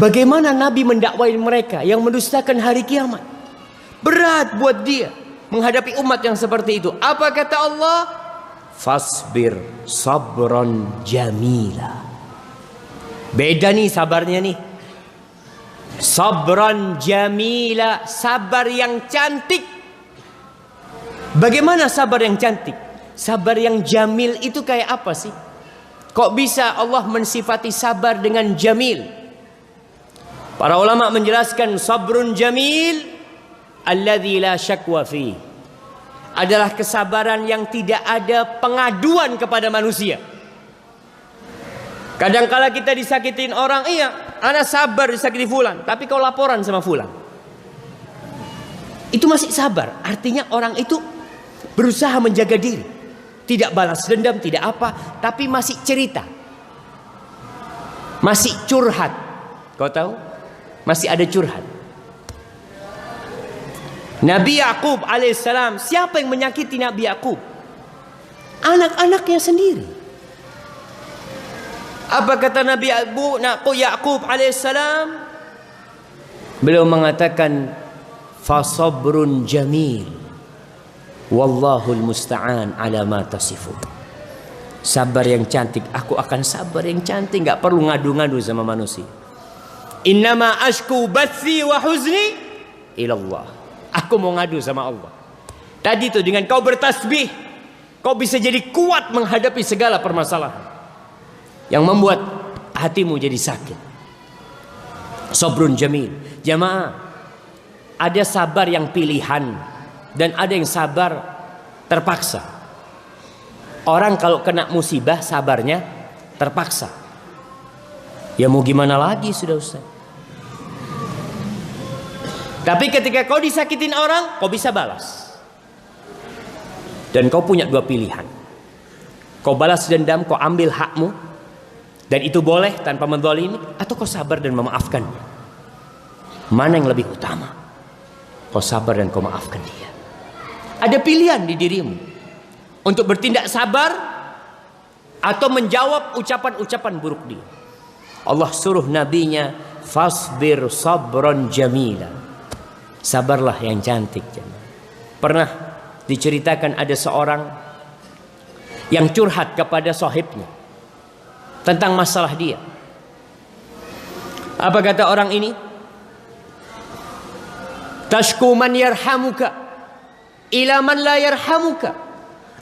A: Bagaimana Nabi mendakwai mereka yang mendustakan hari kiamat? Berat buat dia menghadapi umat yang seperti itu. Apa kata Allah? Fasbir sabran jamila. Beda nih sabarnya nih. Sabran jamila, sabar yang cantik. Bagaimana sabar yang cantik? Sabar yang jamil itu kayak apa sih? Kok bisa Allah mensifati sabar dengan jamil? Para ulama menjelaskan sabrun jamil alladzi la syakwa fi adalah kesabaran yang tidak ada pengaduan kepada manusia. Kadang-kala kita disakitin orang, iya, ana sabar disakiti fulan, tapi kau laporan sama fulan. Itu masih sabar, artinya orang itu berusaha menjaga diri. Tidak balas dendam, tidak apa, tapi masih cerita. Masih curhat. Kau tahu? Masih ada curhat. Nabi Yakub alaihissalam, siapa yang menyakiti Nabi Yakub? Anak-anaknya sendiri. Apa kata Nabi Yakub alaihissalam? Beliau mengatakan fasabrun jamil wallahul musta'an ala ma tasifun. Sabar yang cantik, aku akan sabar yang cantik, enggak perlu ngadu-ngadu sama manusia. Innama ashku bathi wa huzni ilallah. Aku mau ngadu sama Allah. Tadi tuh dengan kau bertasbih, kau bisa jadi kuat menghadapi segala permasalahan yang membuat hatimu jadi sakit. Sabrun jamil. Jamaah, ada sabar yang pilihan dan ada yang sabar terpaksa. Orang kalau kena musibah sabarnya terpaksa. Ya mau gimana lagi sudah Ustaz. Tapi ketika kau disakitin orang, kau bisa balas. Dan kau punya dua pilihan. Kau balas dendam, kau ambil hakmu, dan itu boleh tanpa menzalimi, atau kau sabar dan memaafkan. Mana yang lebih utama? Kau sabar dan kau maafkan dia. Ada pilihan di dirimu untuk bertindak sabar atau menjawab ucapan-ucapan buruk dia. Allah suruh nabinya, fasbir sabran jamila. Sabarlah yang cantik. Pernah diceritakan ada seorang yang curhat kepada sahibnya tentang masalah dia. Apa kata orang ini? Tashku man yarhamuka ila man la yarhamuka.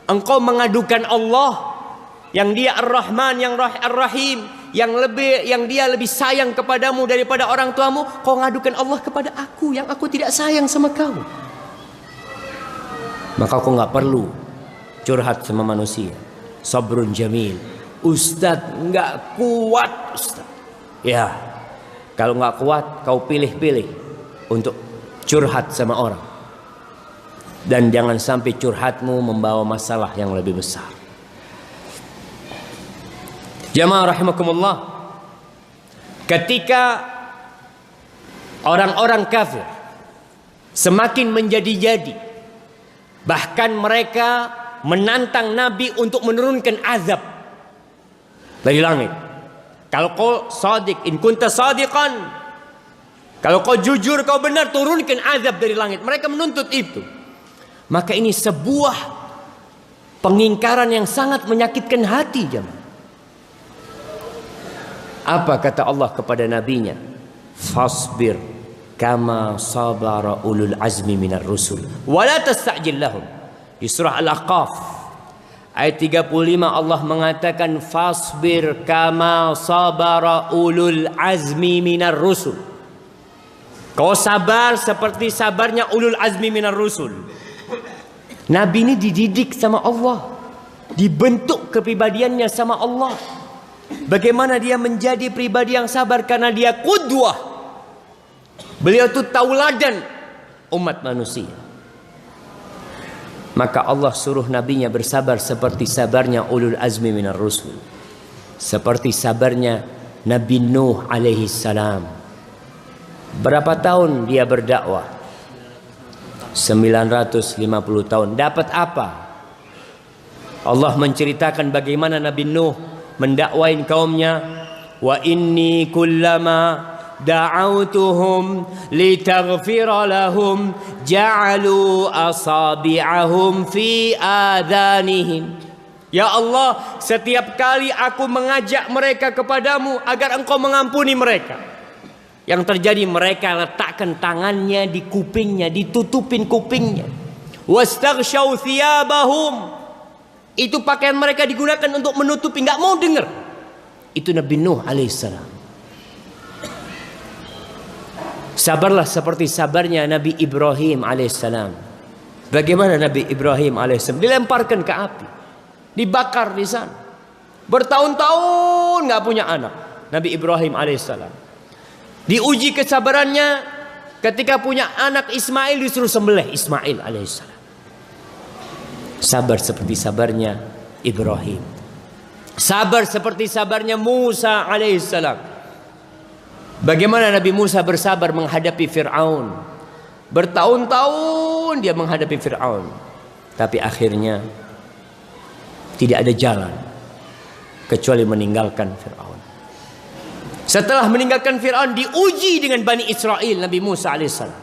A: Engkau mengadukan Allah yang dia Ar-Rahman, yang Ar-Rahim, yang dia lebih sayang kepadamu daripada orang tuamu. Kau ngadukan Allah kepada aku yang aku tidak sayang sama kau. Maka kau nggak perlu curhat sama manusia. Sabrun jamil. Ustadz nggak kuat, Ustadz. Ya, kalau nggak kuat kau pilih-pilih untuk curhat sama orang. Dan jangan sampai curhatmu membawa masalah yang lebih besar. Jamaah rahimakumullah, ketika orang-orang kafir semakin menjadi-jadi, bahkan mereka menantang Nabi untuk menurunkan azab dari langit. Kalau kau sadiq, in kunta sadiqan, kalau kau jujur, kau benar, turunkan azab dari langit. Mereka menuntut itu. Maka ini sebuah pengingkaran yang sangat menyakitkan hati, jemaah. Apa kata Allah kepada nabinya? Fasbir kama sabara ulul azmi minar rusul wala tasta'jil lahum. Di surah Al-Aqaf ayat 35 Allah mengatakan fasbir kama sabara ulul azmi minar rusul. Kau sabar seperti sabarnya ulul azmi minar rusul. Nabi ini dididik sama Allah, dibentuk kepribadiannya sama Allah. Bagaimana dia menjadi pribadi yang sabar? Karena dia qudwah. Beliau itu tauladan umat manusia. Maka Allah suruh nabinya bersabar seperti sabarnya ulul azmi minar rusul. Seperti sabarnya Nabi Nuh alaihi salam. Berapa tahun dia berdakwah? 950 tahun. Dapat apa? Allah menceritakan bagaimana Nabi Nuh mendakwain kaumnya. Wa inni kullama da'autuhum litaghfira lahum ja'alu asabi'ahum fi adanihim. Ya Allah, setiap kali aku mengajak mereka kepadamu agar engkau mengampuni mereka, yang terjadi mereka letakkan tangannya di kupingnya, ditutupin kupingnya. Wastaghshaw thiyabahum. Itu pakaian mereka digunakan untuk menutupi, nggak mau dengar. Itu Nabi Nuh alaihissalam. Sabarlah seperti sabarnya Nabi Ibrahim alaihissalam. Bagaimana Nabi Ibrahim alaihissalam? Dilemparkan ke api, dibakar di sana. Bertahun-tahun nggak punya anak. Nabi Ibrahim alaihissalam. Diuji kesabarannya ketika punya anak Ismail, disuruh sembelih Ismail alaihissalam. Sabar seperti sabarnya Ibrahim. Sabar seperti sabarnya Musa alaihissalam. Bagaimana Nabi Musa bersabar menghadapi Fir'aun. Bertahun-tahun dia menghadapi Fir'aun. Tapi akhirnya tidak ada jalan kecuali meninggalkan Fir'aun. Setelah meninggalkan Fir'aun, diuji dengan Bani Israel Nabi Musa alaihissalam.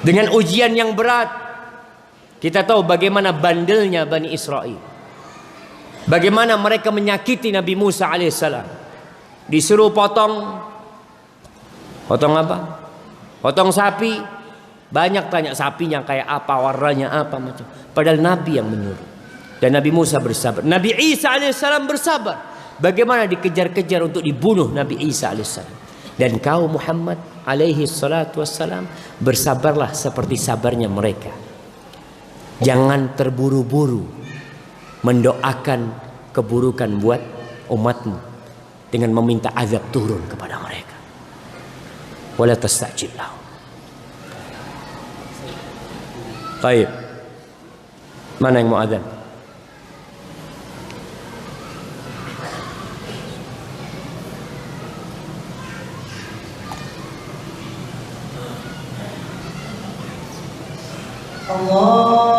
A: Dengan ujian yang berat. Kita tahu bagaimana bandelnya Bani Israel. Bagaimana mereka menyakiti Nabi Musa alaihissalam. Disuruh potong apa? Potong sapi. Banyak tanya sapinya kayak apa, warnanya apa macam. Padahal Nabi yang menyuruh. Dan Nabi Musa bersabar. Nabi Isa alaihissalam bersabar. Bagaimana dikejar-kejar untuk dibunuh Nabi Isa alaihissalam. Dan kau Muhammad alaihi salatu wassalam, bersabarlah seperti sabarnya mereka. Jangan terburu-buru mendoakan keburukan buat umatmu dengan meminta azab turun kepada mereka. Wala tasta'jil lahum. Baik. Mana yang mau azan?
B: Allah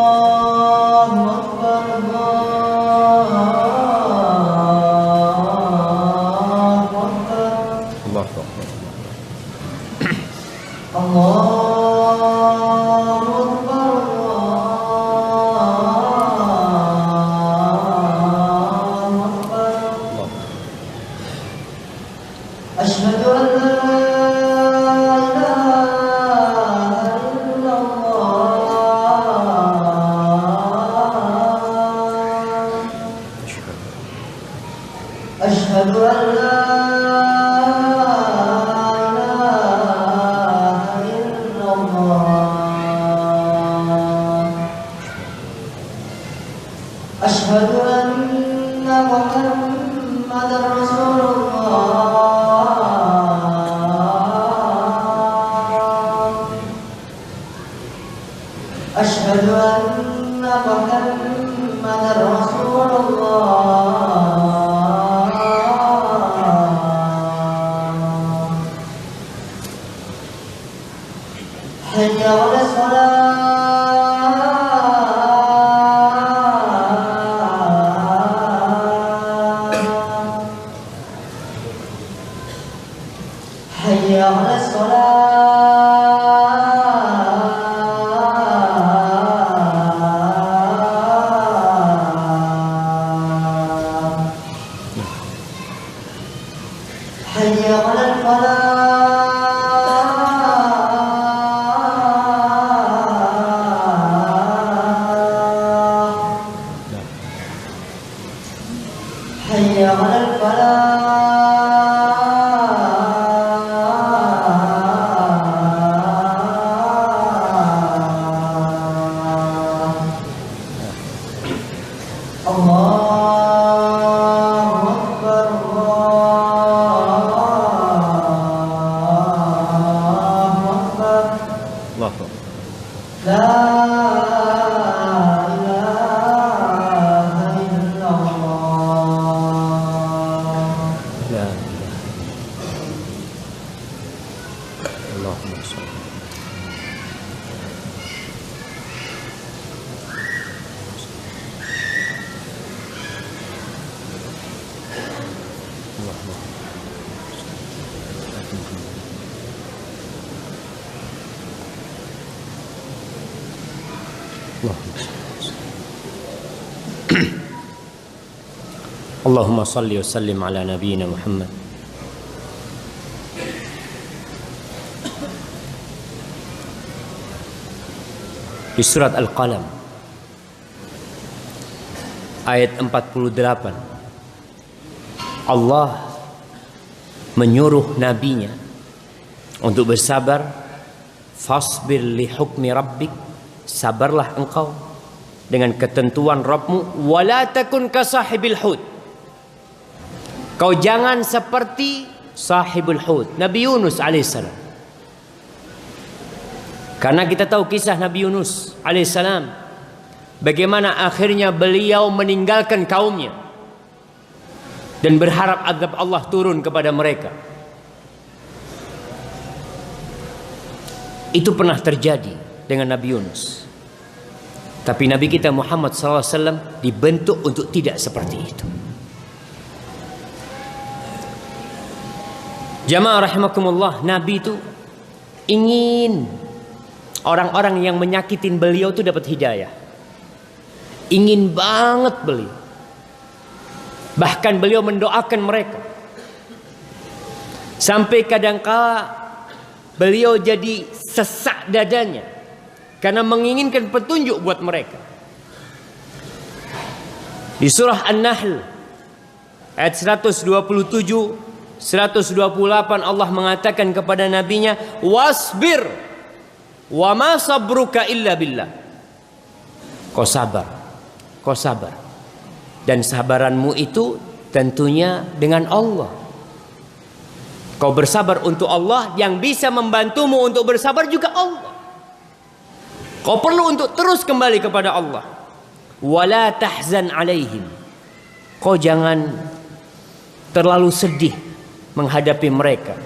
A: Allahumma salli wa sallim ala nabiyyina Muhammad. Di surat Al-Qalam ayat 48, Allah menyuruh nabinya untuk bersabar. Fasbir li hukmi rabbik, sabarlah engkau dengan ketentuan Rabbmu. Wala takun ka sahibil hud, kau jangan seperti sahibul hud, Nabi Yunus alaihissalam. Karena kita tahu kisah Nabi Yunus alaihissalam, bagaimana akhirnya beliau meninggalkan kaumnya dan berharap azab Allah turun kepada mereka. Itu pernah terjadi dengan Nabi Yunus. Tapi Nabi kita Muhammad SAW dibentuk untuk tidak seperti itu. Jamaah rahimakumullah, Nabi itu ingin orang-orang yang menyakitin beliau itu dapat hidayah. Ingin banget beliau. Bahkan beliau mendoakan mereka. Sampai kadangkala beliau jadi sesak dadanya karena menginginkan petunjuk buat mereka. Di surah An-Nahl ayat 127, 128 Allah mengatakan kepada nabinya, wasbir wa ma sabruka illa billah. Kau sabar. Dan sabaranmu itu tentunya dengan Allah. Kau bersabar untuk Allah, yang bisa membantumu untuk bersabar juga Allah. Kau perlu untuk terus kembali kepada Allah. Wala tahzan alaihim, kau jangan terlalu sedih menghadapi mereka.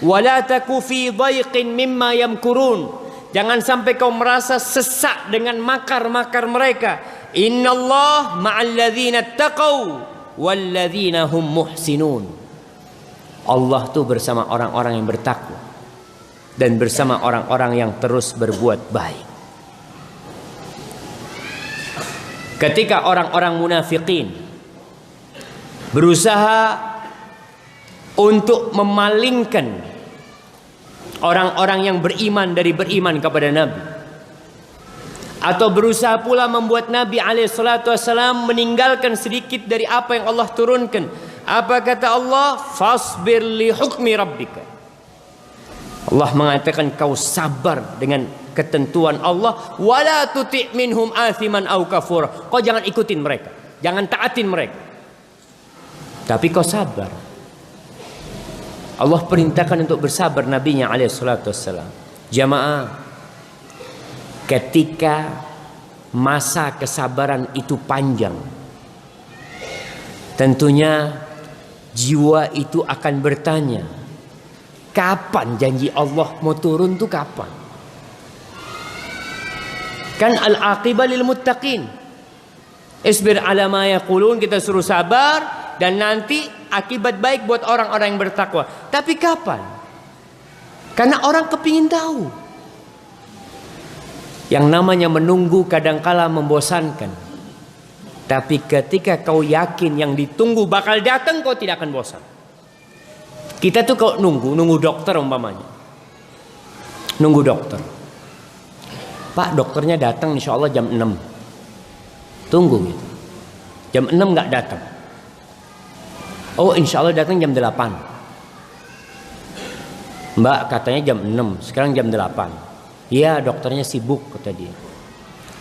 A: Wala taku fi dhaiqin mimma yamkurun, jangan sampai kau merasa sesak dengan makar-makar mereka. Innallah ma'al ladzina taqaw wal ladzina hum muhsinun. Allah tuh bersama orang-orang yang bertakwa dan bersama orang-orang yang terus berbuat baik. Ketika orang-orang munafikin berusaha untuk memalingkan orang-orang yang beriman dari beriman kepada Nabi, atau berusaha pula membuat Nabi SAW meninggalkan sedikit dari apa yang Allah turunkan, apa kata Allah? Fasbir li hukmi rabbika. Allah mengatakan kau sabar dengan ketentuan Allah. Wala tuti' minhum athiman au kafura. Kau jangan ikutin mereka, jangan taatin mereka, tapi kau sabar. Allah perintahkan untuk bersabar Nabinya SAW. Jamaah, ketika masa kesabaran itu panjang, tentunya jiwa itu akan bertanya, kapan janji Allah mau turun tuh kapan? Kan al-aqibah lil muttaqin. Isbir ala ma yaqulun, kita suruh sabar dan nanti akibat baik buat orang-orang yang bertakwa. Tapi kapan? Karena orang kepingin tahu. Yang namanya menunggu kadangkala membosankan. Tapi ketika kau yakin yang ditunggu bakal datang, kau tidak akan bosan. Kita tuh kalau nunggu dokter umpamanya. Nunggu dokter. Pak, dokternya datang insya Allah jam 6. Tunggu gitu. Jam 6 nggak datang. Oh insya Allah datang jam 8. Mbak katanya jam 6, sekarang jam 8. Iya dokternya sibuk kata dia.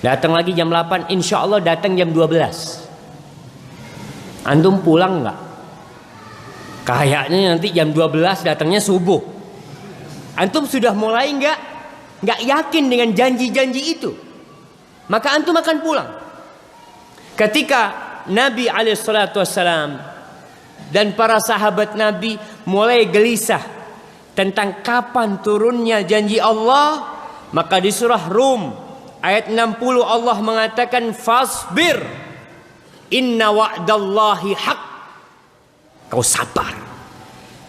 A: Datang lagi jam 8, insya Allah datang jam 12. Antum pulang nggak? Kayaknya nanti jam 12 datangnya subuh. Antum sudah mulai nggak yakin dengan janji-janji itu, maka antum akan pulang. Ketika Nabi SAW dan para sahabat Nabi mulai gelisah tentang kapan turunnya janji Allah, maka di surah Rum ayat 60 Allah mengatakan fasbir inna wa'dallahi haq. Kau sabar,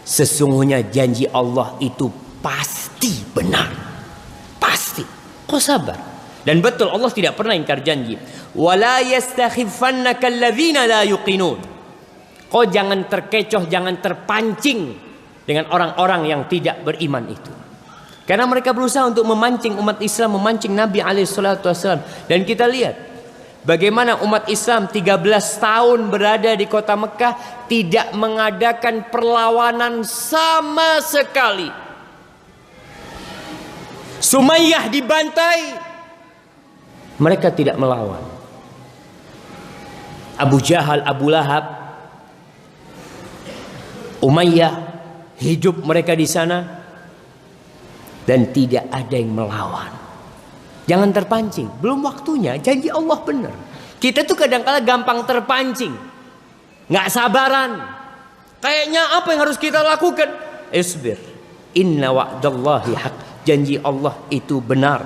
A: sesungguhnya janji Allah itu pasti benar, pasti. Kau sabar. Dan betul Allah tidak pernah ingkar janji. Wala yastakhifannaka alladzina la yuqinun. Kau jangan terkecoh, jangan terpancing dengan orang-orang yang tidak beriman itu. Karena mereka berusaha untuk memancing umat Islam, memancing Nabi SAW. Dan kita lihat bagaimana umat Islam 13 tahun berada di kota Mekah tidak mengadakan perlawanan sama sekali. Sumayyah dibantai, mereka tidak melawan. Abu Jahal, Abu Lahab, Umayyah, hidup mereka di sana dan tidak ada yang melawan. Jangan terpancing, belum waktunya, janji Allah benar. Kita tuh kadang-kala gampang terpancing, nggak sabaran. Kayaknya apa yang harus kita lakukan? Isbir, inna wa'dallahi haq. Janji Allah itu benar.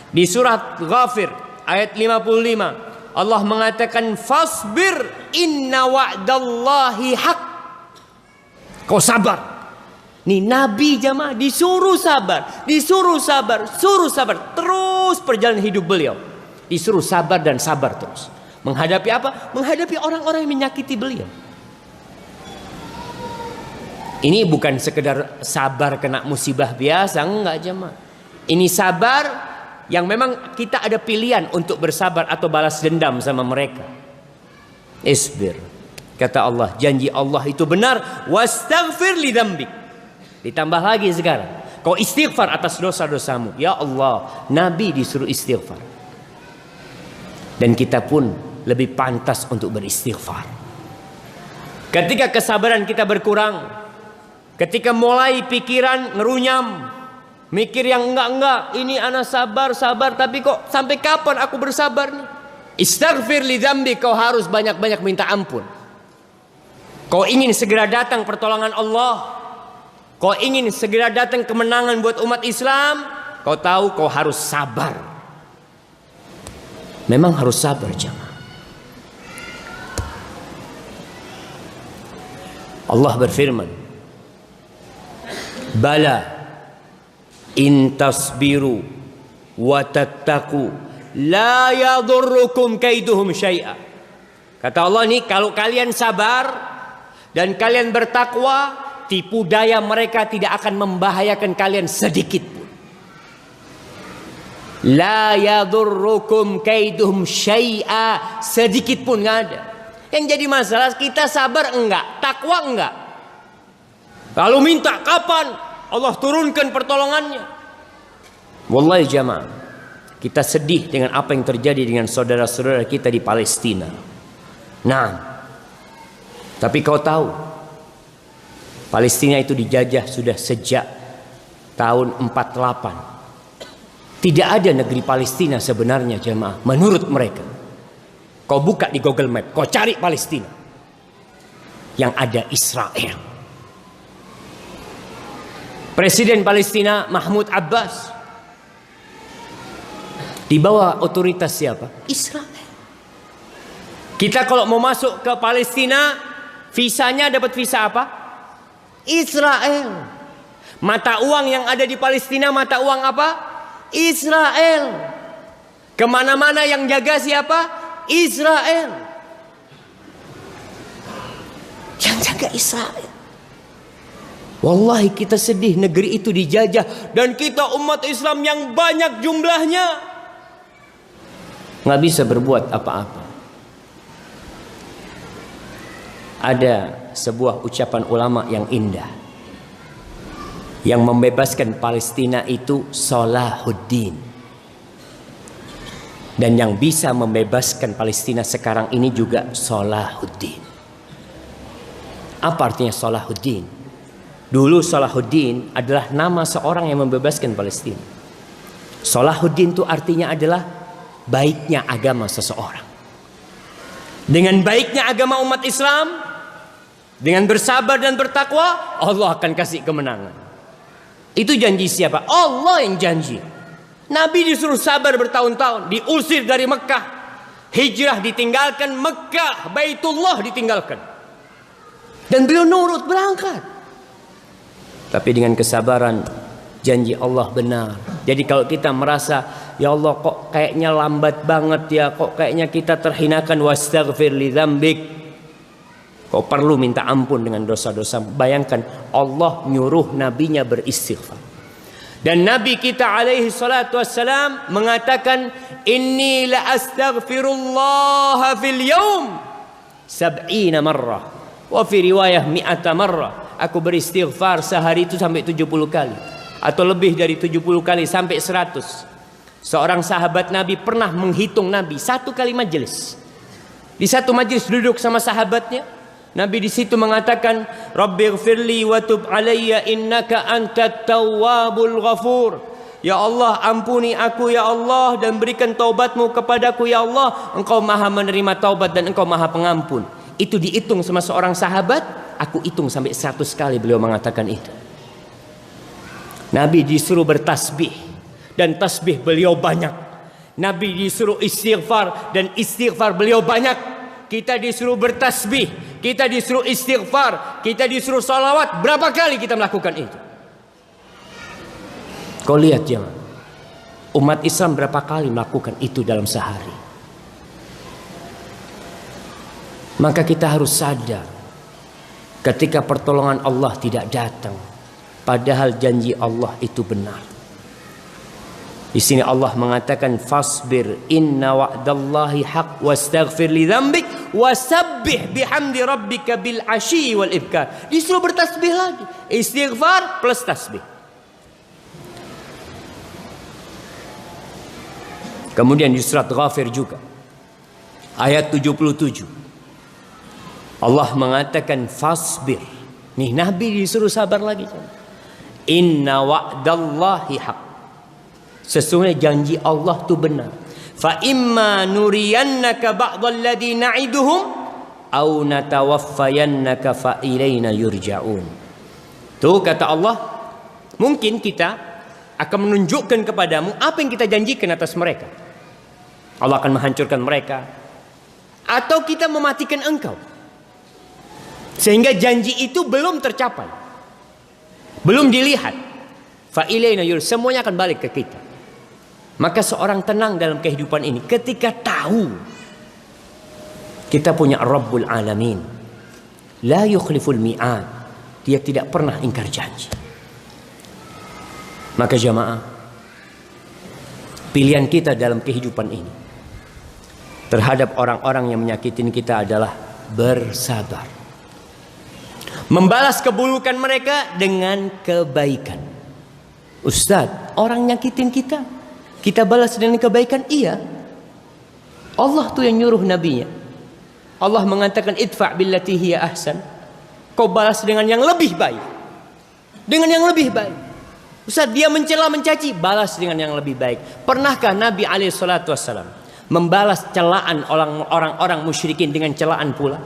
A: Di surat Ghafir ayat 55 Allah mengatakan fasbir inna wa'dallahi haq. Kau sabar. Nih Nabi jamaah disuruh sabar, disuruh sabar, suruh sabar. Terus perjalanan hidup beliau disuruh sabar dan sabar terus. Menghadapi apa? Menghadapi orang-orang yang menyakiti beliau. Ini bukan sekedar sabar kena musibah biasa, enggak jemaah. Ini sabar yang memang kita ada pilihan untuk bersabar atau balas dendam sama mereka. Isbir. Kata Allah, janji Allah itu benar. Wastaghfir li dzambik. Ditambah lagi sekarang, kau istighfar atas dosa-dosamu. Ya Allah, Nabi disuruh istighfar. Dan kita pun lebih pantas untuk beristighfar. Ketika kesabaran kita berkurang, ketika mulai pikiran ngerunyam, mikir yang enggak, ini anak sabar, tapi kok sampai kapan aku bersabar nih? Istaghfir li dzambi, kau harus banyak-banyak minta ampun. Kau ingin segera datang pertolongan Allah, kau ingin segera datang kemenangan buat umat Islam, kau tahu kau harus sabar. Memang harus sabar jemaah. Allah berfirman, Bala In tasbiru wa tattaqu la yadurrukum kaiduhum syai'a. Kata Allah nih, kalau kalian sabar dan kalian bertakwa, tipu daya mereka tidak akan membahayakan kalian sedikit pun. La yadurrukum kaiduhum syai'a, sedikit pun nggak ada. Yang jadi masalah kita sabar enggak, takwa enggak. Lalu minta kapan Allah turunkan pertolongannya. Wallahi jamaah, kita sedih dengan apa yang terjadi dengan saudara-saudara kita di Palestina. Nah, tapi kau tahu, Palestina itu dijajah sudah sejak tahun 48. Tidak ada negeri Palestina sebenarnya jemaah menurut mereka. Kau buka di Google Map, kau cari Palestina. Yang ada Israel. Presiden Palestina Mahmud Abbas di bawah otoritas siapa? Israel. Kita kalau mau masuk ke Palestina, visanya dapat visa apa? Israel. Mata uang yang ada di Palestina, mata uang apa? Israel. Kemana-mana yang jaga siapa? Israel. Yang jaga Israel. Wallahi kita sedih negeri itu dijajah. Dan kita umat Islam yang banyak jumlahnya nggak bisa berbuat apa-apa. Ada sebuah ucapan ulama yang indah. Yang membebaskan Palestina itu Salahuddin. Dan yang bisa membebaskan Palestina sekarang ini juga Salahuddin. Apa artinya Salahuddin? Dulu Salahuddin adalah nama seorang yang membebaskan Palestina. Salahuddin itu artinya adalah baiknya agama seseorang. Dengan baiknya agama umat Islam, dengan bersabar dan bertakwa, Allah akan kasih kemenangan. Itu janji siapa? Allah yang janji. Nabi disuruh sabar bertahun-tahun, diusir dari Mekah, hijrah ditinggalkan, Mekah, Baitullah ditinggalkan, dan beliau nurut berangkat. Tapi dengan kesabaran, janji Allah benar. Jadi kalau kita merasa, ya Allah kok kayaknya lambat banget ya, kok kayaknya kita terhinakan, wastaghfir li dzambik, kau perlu minta ampun dengan dosa-dosa. Bayangkan Allah nyuruh nabinya beristighfar. Dan Nabi kita alaihi salatu wassalam mengatakan, inni la astaghfirullah fil yaum 70 marrah wa fi riwayah 100 marrah. Aku beristighfar sehari itu sampai 70 kali, atau lebih dari 70 kali sampai 100. Seorang sahabat Nabi pernah menghitung Nabi satu kali majelis. Di satu majelis duduk sama sahabatnya, Nabi di situ mengatakan, Rabbighfirli wa tub alayya innaka antat tawwabul ghafur. Ya Allah, ampuni aku ya Allah, dan berikan taubatmu kepadaku ya Allah. Engkau maha menerima taubat dan engkau maha pengampun. Itu dihitung sama seorang sahabat. Aku hitung sampai 100 kali beliau mengatakan itu. Nabi disuruh bertasbih, dan tasbih beliau banyak. Nabi disuruh istighfar, dan istighfar beliau banyak. Kita disuruh bertasbih, kita disuruh istighfar, kita disuruh salawat. Berapa kali kita melakukan itu? Kau lihat jangan, umat Islam berapa kali melakukan itu dalam sehari. Maka kita harus sadar, ketika pertolongan Allah tidak datang, padahal janji Allah itu benar. Di sini Allah mengatakan, fasbir inna wa'dallahi haq wastaghfir li dzambik wasabbih bihamdi rabbika bil asyi wal ibkar. Disuruh bertasbih lagi, istighfar plus tasbih. Kemudian di surat Ghafir juga ayat 77 Allah mengatakan fasbir. Nih Nabi disuruh sabar lagi. Inna wa'dallahi haq. Sesungguhnya janji Allah itu benar. Fa imma nuriyannaka ba'dal ladzi na'iduhum aw natawaffayannaka fa ilaina yurja'un. Tuh kata Allah, mungkin kita akan menunjukkan kepadamu apa yang kita janjikan atas mereka. Allah akan menghancurkan mereka, atau kita mematikan engkau, sehingga janji itu belum tercapai, belum dilihat. fa ilaina semuanya akan balik ke kita. Maka seorang tenang dalam kehidupan ini ketika tahu kita punya Rabbul Alamin, la yukhliful mi'ad, dia tidak pernah ingkar janji. Maka jamaah, pilihan kita dalam kehidupan ini terhadap orang-orang yang menyakitin kita adalah bersabar, membalas keburukan mereka dengan kebaikan. Ustaz, orang nyakitin kita, kita balas dengan kebaikan. Iya, Allah tuh yang nyuruh nabinya. Allah mengatakan idfa' billati hiya ahsan. Kau balas dengan yang lebih baik. Dengan yang lebih baik. Ustaz, dia mencela mencaci, balas dengan yang lebih baik. Pernahkah Nabi SAW membalas celaan orang-orang musyrikin dengan celaan pula?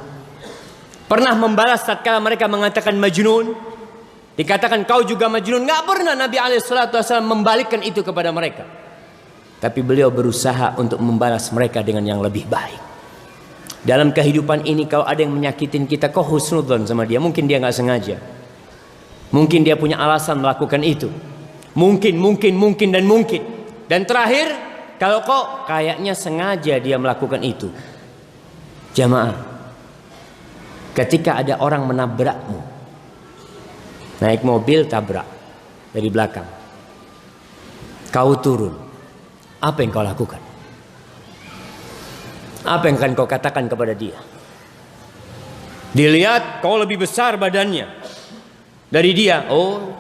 A: Pernah membalas tatkala mereka mengatakan majnun, dikatakan kau juga majnun? Nggak pernah Nabi SAW membalikkan itu kepada mereka. Tapi beliau berusaha untuk membalas mereka dengan yang lebih baik. Dalam kehidupan ini kalau ada yang menyakitin kita, kau husnudzon sama dia. Mungkin dia nggak sengaja. Mungkin dia punya alasan melakukan itu. Mungkin. Dan terakhir, kalau kau kayaknya sengaja dia melakukan itu. Jamaah, ketika ada orang menabrakmu, naik mobil tabrak dari belakang, kau turun, apa yang kau lakukan? Apa yang akan kau katakan kepada dia? Dilihat kau lebih besar badannya dari dia, oh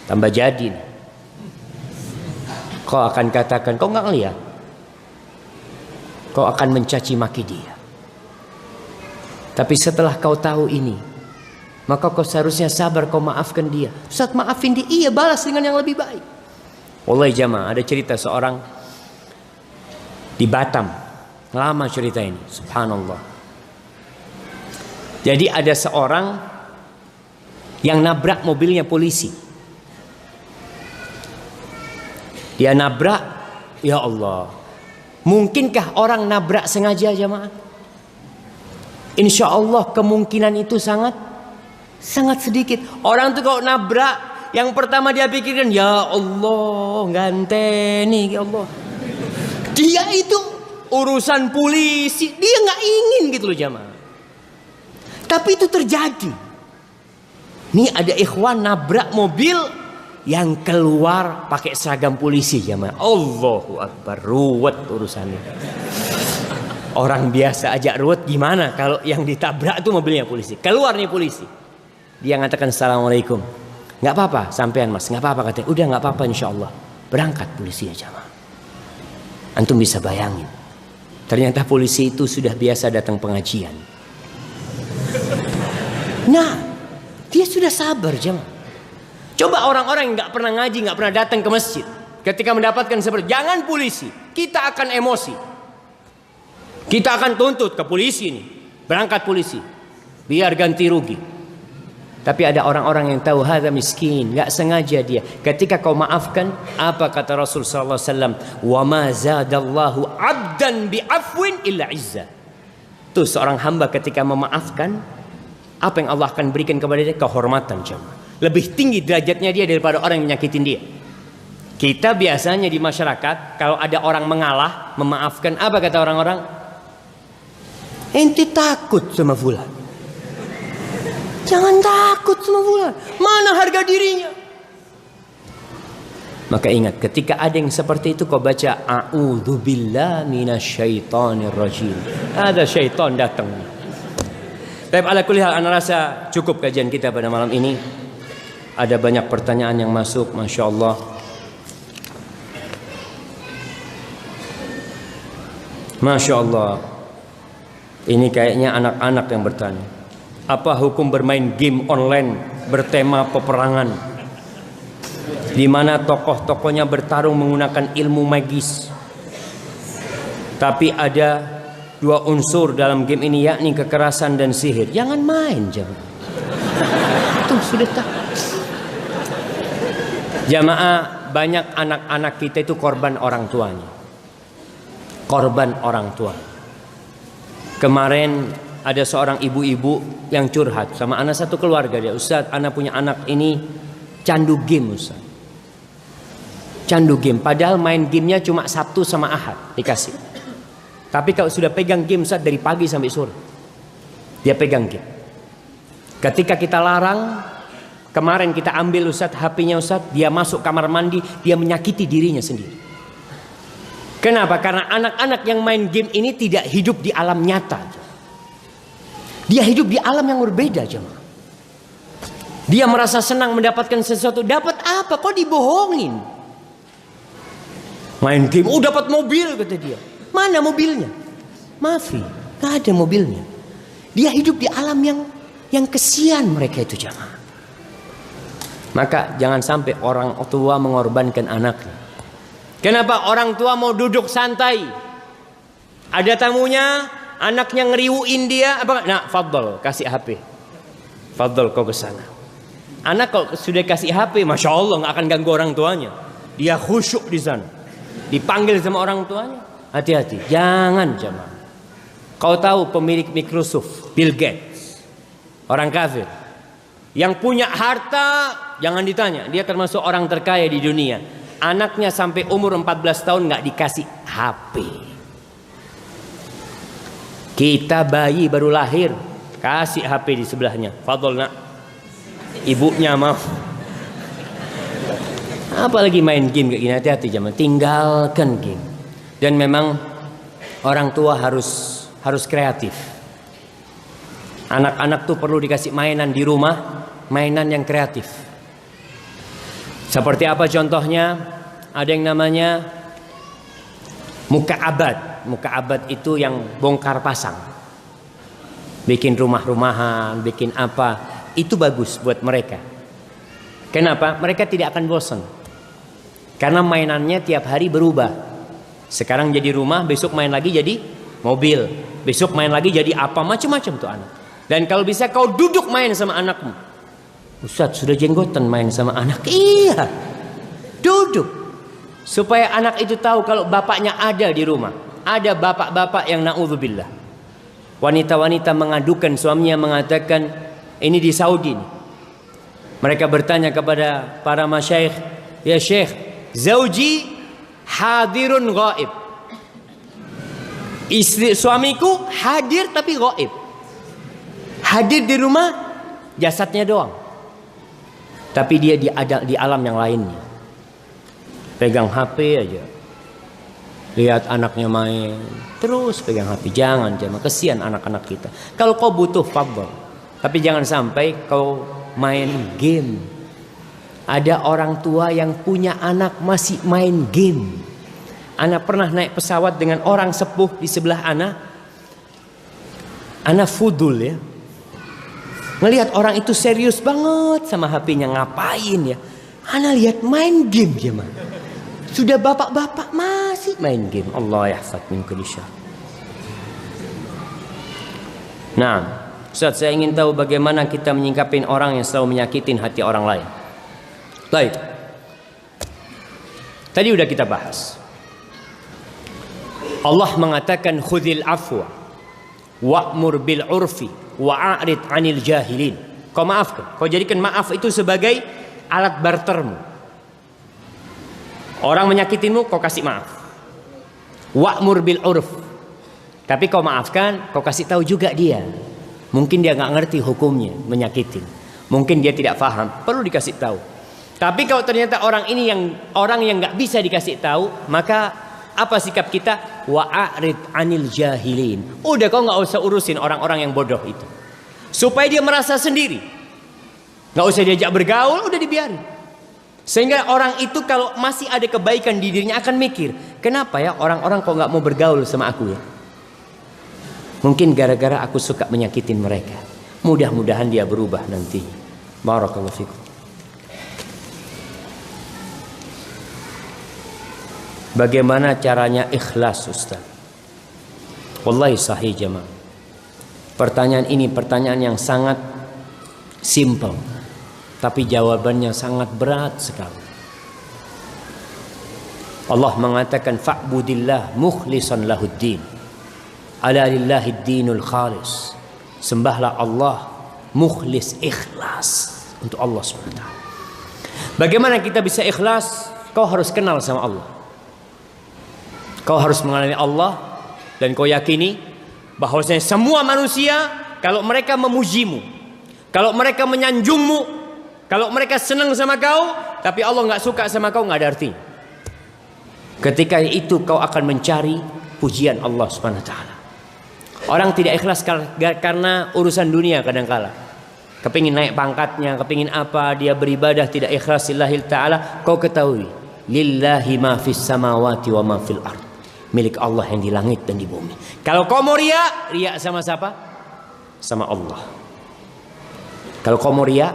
A: tambah jadi. Kau akan katakan, kau nggak ngeliat, kau akan mencaci maki dia. Tapi setelah kau tahu ini, maka kau seharusnya sabar, kau maafkan dia. Ustaz, maafin dia, iya, balas dengan yang lebih baik. Wallahi jamaah, ada cerita seorang di Batam, lama cerita ini, subhanallah. Jadi ada seorang yang nabrak mobilnya polisi. Dia nabrak, ya Allah. Mungkinkah orang nabrak sengaja jamaah? Insya Allah kemungkinan itu sangat sedikit. Orang tuh kalau nabrak, yang pertama dia pikirkan, ya Allah, ganteni, ya Allah. Dia itu urusan polisi, dia nggak ingin gitu loh jamaah. Tapi itu terjadi. Nih ada ikhwan nabrak mobil yang keluar pakai seragam polisi jamaah. Allahu Akbar, ruwet urusannya. Orang biasa aja ruwet, gimana kalau yang ditabrak tuh mobilnya polisi? Keluar nih polisi. Dia ngatakan assalamualaikum. Nggak apa-apa sampean mas, nggak apa-apa katanya. Udah nggak apa-apa insya Allah. Berangkat polisi aja jamaah. Antum bisa bayangin. Ternyata polisi itu sudah biasa datang pengajian. Nah, dia sudah sabar jemaah. Coba orang-orang yang nggak pernah ngaji, nggak pernah datang ke masjid, ketika mendapatkan seperti, jangan polisi, kita akan emosi, kita akan tuntut ke polisi nih, berangkat polisi, biar ganti rugi. Tapi ada orang-orang yang tahu hadza miskin, nggak sengaja dia. Ketika kau maafkan, apa kata Rasul sallallahu alaihi wasallam? Wa ma zadallahu 'abdan bi afwin illa 'izza. Tuh seorang hamba ketika memaafkan, apa yang Allah akan berikan kepada dia? Kehormatan jemaah. Lebih tinggi derajatnya dia daripada orang yang menyakitin dia. Kita biasanya di masyarakat kalau ada orang mengalah, memaafkan, apa kata orang-orang? Ente takut sama fulan. Jangan takut sama fulan. Mana harga dirinya? Maka ingat, ketika ada yang seperti itu kau baca a'udzubillahi minasyaitonir rajim. Ada syaitan datang. Tapi ala kulli hal, ana rasa cukup kajian kita pada malam ini. Ada banyak pertanyaan yang masuk, masya Allah. Masya Allah. Ini kayaknya anak-anak yang bertanya. Apa hukum bermain game online bertema peperangan, di mana tokoh-tokohnya bertarung menggunakan ilmu magis? Tapi ada dua unsur dalam game ini, yakni kekerasan dan sihir. Jangan main jamaah. Itu sudah tak. Jamaah, banyak anak-anak kita itu korban orang tuanya. Korban orang tua. Kemarin ada seorang ibu-ibu yang curhat sama anak satu keluarga dia. Ustaz, anak punya anak ini candu game Ustaz. Candu game. Padahal main gamenya cuma Sabtu sama Ahad dikasih. Tapi kalau sudah pegang game Ustaz dari pagi sampai sore, dia pegang game. Ketika kita larang, kemarin kita ambil Ustaz HP-nya Ustaz, dia masuk kamar mandi, dia menyakiti dirinya sendiri. Kenapa? Karena anak-anak yang main game ini tidak hidup di alam nyata. Dia hidup di alam yang berbeda, jemaah. Dia merasa senang mendapatkan sesuatu. Dapat apa? Kok dibohongin? Main game, dapat mobil kata dia. Mana mobilnya? Maafi, gak ada mobilnya. Dia hidup di alam yang kesian mereka itu, jemaah. Maka jangan sampai orang tua mengorbankan anaknya. Kenapa orang tua mau duduk santai? Ada tamunya, anaknya ngeriuin dia, apa? Nah, fadl, kasih HP. Fadl kau ke sana. Anak kalau sudah kasih HP, masya Allah nggak akan ganggu orang tuanya. Dia khusyuk di sana. Dipanggil sama orang tuanya, hati-hati, jangan jemaah. Kau tahu pemilik Microsoft, Bill Gates, orang kafir, yang punya harta, jangan ditanya, dia termasuk orang terkaya di dunia. Anaknya sampai umur 14 tahun nggak dikasih HP. Kita bayi baru lahir, kasih HP di sebelahnya. Fadol nak, ibunya mau. Apalagi main game kayak gini, hati-hati jemaah, tinggalkan game. Dan memang orang tua harus kreatif. Anak-anak tuh perlu dikasih mainan di rumah, mainan yang kreatif. Seperti apa contohnya? Ada yang namanya muka'abad. Muka'abad itu yang bongkar pasang. Bikin rumah-rumahan, bikin apa. Itu bagus buat mereka. Kenapa? Mereka tidak akan bosan. Karena mainannya tiap hari berubah. Sekarang jadi rumah, besok main lagi jadi mobil. Besok main lagi jadi apa, macam-macam tuh anak. Dan kalau bisa kau duduk main sama anakmu. Ustaz sudah jenggotan main sama anak. Iya, duduk. Supaya anak itu tahu kalau bapaknya ada di rumah. Ada bapak-bapak yang na'udzubillah. Wanita-wanita mengadukan suaminya, mengatakan, ini di Saudi nih. Mereka bertanya kepada para masyayikh, ya syekh, zauji hadirun ghaib. Istri suamiku hadir tapi ghaib. Hadir di rumah, jasadnya doang. Tapi dia di alam yang lainnya. Pegang HP aja. Lihat anaknya main, terus pegang HP. Jangan, kesian anak-anak kita. Kalau kau butuh fadhal, tapi jangan sampai kau main game. Ada orang tua yang punya anak masih main game. Anak pernah naik pesawat dengan orang sepuh di sebelah anak. Anak fudul ya. Ngelihat orang itu serius banget sama HP-nya, ngapain ya? Anak lihat main game dia mah. Sudah bapak-bapak masih main game. Allah yahfad min kulli syarr. Nah, Ustaz, saya ingin tahu bagaimana kita menyingkapin orang yang selalu menyakitin hati orang lain. Baik. Tadi udah kita bahas. Allah mengatakan khudhil afwa wa'mur bil urfi wa'arid 'anil jahilin. Kau maafkan. Kau jadikan maaf itu sebagai alat bartermu. Orang menyakitinmu, kau kasih maaf. Wa'mur bil urf. Tapi kau maafkan, kau kasih tahu juga dia. Mungkin dia nggak ngerti hukumnya menyakitin. Mungkin dia tidak paham, perlu dikasih tahu. Tapi kalau ternyata orang ini orang yang nggak bisa dikasih tahu, maka apa sikap kita? Wa'arid 'anil jahilin. Udah, kau nggak usah urusin orang-orang yang bodoh itu. Supaya dia merasa sendiri. Nggak usah diajak bergaul, udah dibiarin. Sehingga orang itu kalau masih ada kebaikan di dirinya akan mikir, kenapa ya orang-orang kok nggak mau bergaul sama aku ya? Mungkin gara-gara aku suka menyakitin mereka. Mudah-mudahan dia berubah nanti. Barakallahu fikum. Bagaimana caranya ikhlas, Ustaz? Wallahi sahih jemaah. Pertanyaan ini pertanyaan yang sangat simple, tapi jawabannya sangat berat sekali. Allah mengatakan fa'budillah mukhlishan lahuddin. Ala lillahid dinul khalis. Sembahlah Allah mukhlis, ikhlas untuk Allah SWT. Bagaimana kita bisa ikhlas? kau harus kenal sama Allah. Kau harus mengenali Allah dan kau yakini bahwasanya semua manusia kalau mereka memujimu, kalau mereka menyanjungmu, kalau mereka senang sama kau, tapi Allah nggak suka sama kau, nggak ada artinya. Ketika itu kau akan mencari pujian Allah Subhanahu wa taala. Orang tidak ikhlas karena urusan dunia kadang-kala. Kepingin naik pangkatnya, kepingin apa, dia beribadah tidak ikhlas lillahi ta'ala. Kau ketahui, lillahi ma fis samawati wa ma fil ard. Milik Allah yang di langit dan di bumi. Kalau kau mau riya, riya sama siapa? Sama Allah. Kalau kau mau riya,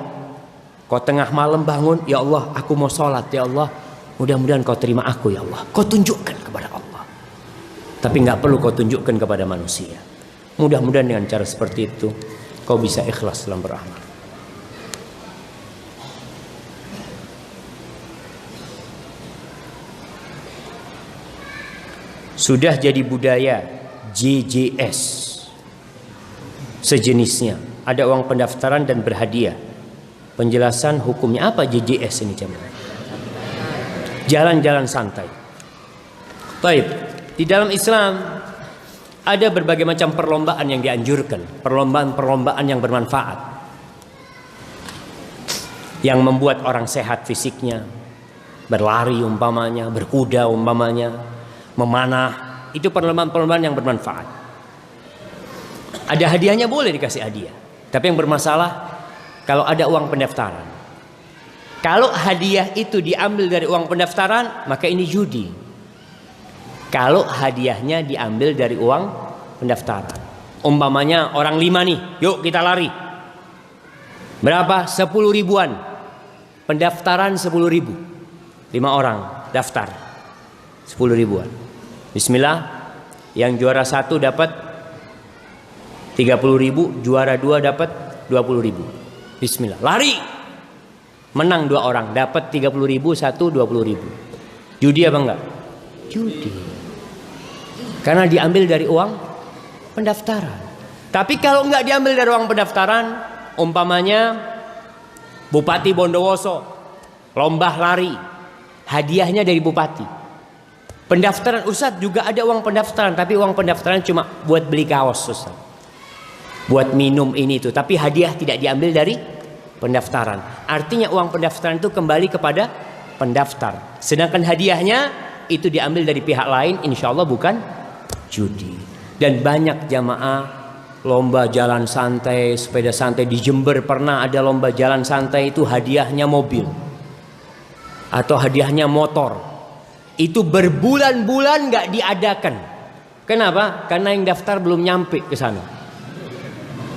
A: kau tengah malam bangun, ya Allah, aku mau sholat, ya Allah, mudah-mudahan kau terima aku, ya Allah. Kau tunjukkan kepada Allah. Tapi nggak perlu kau tunjukkan kepada manusia. Mudah-mudahan dengan cara seperti itu kau bisa ikhlas dalam beramal. Sudah jadi budaya JJS sejenisnya. Ada uang pendaftaran dan berhadiah. Penjelasan hukumnya apa JJS ini jemaah? Jalan-jalan santai. Baik, di dalam Islam ada berbagai macam perlombaan yang dianjurkan, perlombaan-perlombaan yang bermanfaat, yang membuat orang sehat fisiknya, berlari umpamanya, berkuda umpamanya, memanah, itu perlombaan-perlombaan yang bermanfaat. Ada hadiahnya, boleh dikasih hadiah, tapi yang bermasalah kalau ada uang pendaftaran. Kalau hadiah itu diambil dari uang pendaftaran, maka ini judi. Kalau hadiahnya diambil dari uang pendaftaran, umpamanya orang 5 nih, yuk kita lari. Berapa? 10 ribuan. Pendaftaran 10 ribu. 5 orang daftar 10 ribuan. Bismillah. Yang juara 1 dapat 30 ribu, juara 2 dapat 20 ribu. Bismillah. Lari. Menang 2 orang, dapat 30 ribu, 1 20 ribu. Judi apa enggak? Judi. Karena diambil dari uang pendaftaran. Tapi kalau enggak diambil dari uang pendaftaran, umpamanya Bupati Bondowoso lomba lari, hadiahnya dari bupati. Pendaftaran Ustadz juga ada uang pendaftaran, tapi uang pendaftaran cuma buat beli kaos Ustadz, buat minum ini itu, tapi hadiah tidak diambil dari pendaftaran. Artinya uang pendaftaran itu kembali kepada pendaftar, sedangkan hadiahnya itu diambil dari pihak lain, insya Allah bukan judi. Dan banyak jamaah lomba jalan santai, sepeda santai. Di Jember pernah ada lomba jalan santai, itu hadiahnya mobil atau hadiahnya motor. Itu berbulan-bulan nggak diadakan. Kenapa? Karena yang daftar belum nyampe ke sana.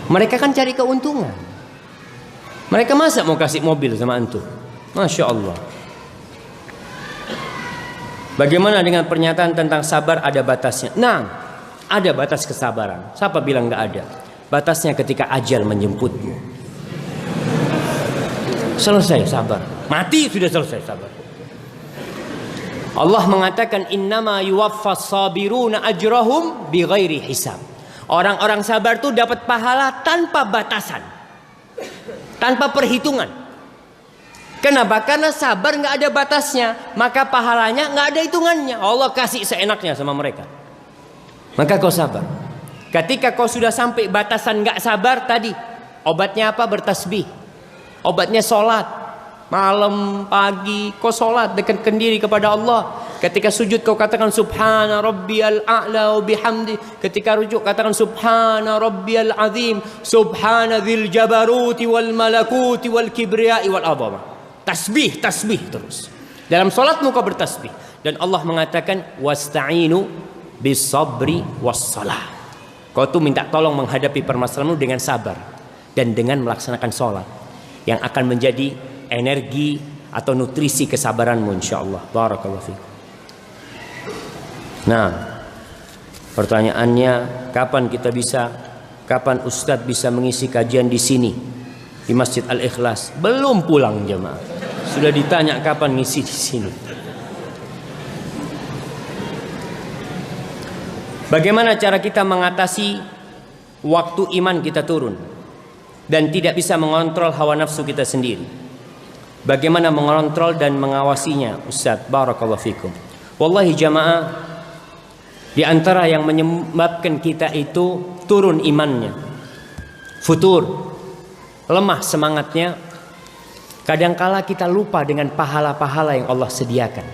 A: Mereka kan cari keuntungan. Mereka masa mau kasih mobil sama antum? Masya Allah. Bagaimana dengan pernyataan tentang sabar ada batasnya? Nah, ada batas kesabaran. Siapa bilang nggak ada? Batasnya ketika ajal menjemputmu. Selesai sabar. Mati sudah selesai sabar. Allah mengatakan innama yuwaffas sabiruna ajrahum bighairi hisab. Orang-orang sabar tuh dapat pahala tanpa batasan, tanpa perhitungan. Kenapa? Karena sabar nggak ada batasnya, maka pahalanya nggak ada hitungannya. Allah kasih seenaknya sama mereka. Maka kau sabar. Ketika kau sudah sampai batasan nggak sabar tadi, obatnya apa? Bertasbih. Obatnya sholat. Malam, pagi, kau sholat, dekatkan diri kepada Allah. Ketika sujud kau katakan Subhana Rabbiyal A'la wa bihamdi. Ketika rujuk katakan Subhana Rabbiyal Azim. Subhana Dzil Jabaruti wal Malakuti wal Kibriyai wal Azamah. Tasbih, tasbih terus. Dalam salatmu kau bertasbih. Dan Allah mengatakan wasta'inu bis-sabri was-salah. Kau tuh minta tolong menghadapi permasalahanmu dengan sabar dan dengan melaksanakan salat yang akan menjadi energi atau nutrisi kesabaranmu insyaallah. Barakallahu fiik. Nah, pertanyaannya kapan Ustadz bisa mengisi kajian di sini di Masjid Al-Ikhlas? Belum pulang jemaah. Sudah ditanya kapan ngisi di sini. Bagaimana cara kita mengatasi waktu iman kita turun dan tidak bisa mengontrol hawa nafsu kita sendiri? bagaimana mengontrol dan mengawasinya Ustaz? Barakallahu fikum. Wallahi jamaah, di antara yang menyebabkan kita itu turun imannya, futur, lemah semangatnya, kadangkala kita lupa dengan pahala-pahala yang Allah sediakan.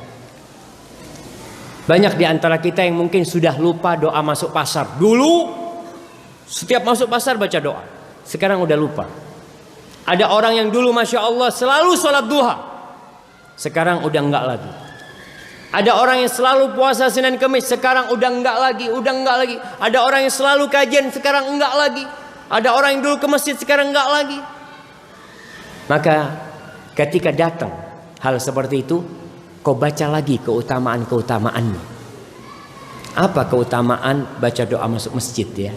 A: Banyak di antara kita yang mungkin sudah lupa doa masuk pasar. Dulu setiap masuk pasar baca doa, sekarang udah lupa. Ada orang yang dulu Masya Allah selalu sholat duha, sekarang udah enggak lagi. Ada orang yang selalu puasa Senin Kemis, sekarang udah enggak lagi. Ada orang yang selalu kajian, sekarang enggak lagi. Ada orang yang dulu ke masjid, sekarang enggak lagi. Maka ketika datang hal seperti itu, kau baca lagi keutamaan-keutamaannya. Apa keutamaan baca doa masuk masjid ya?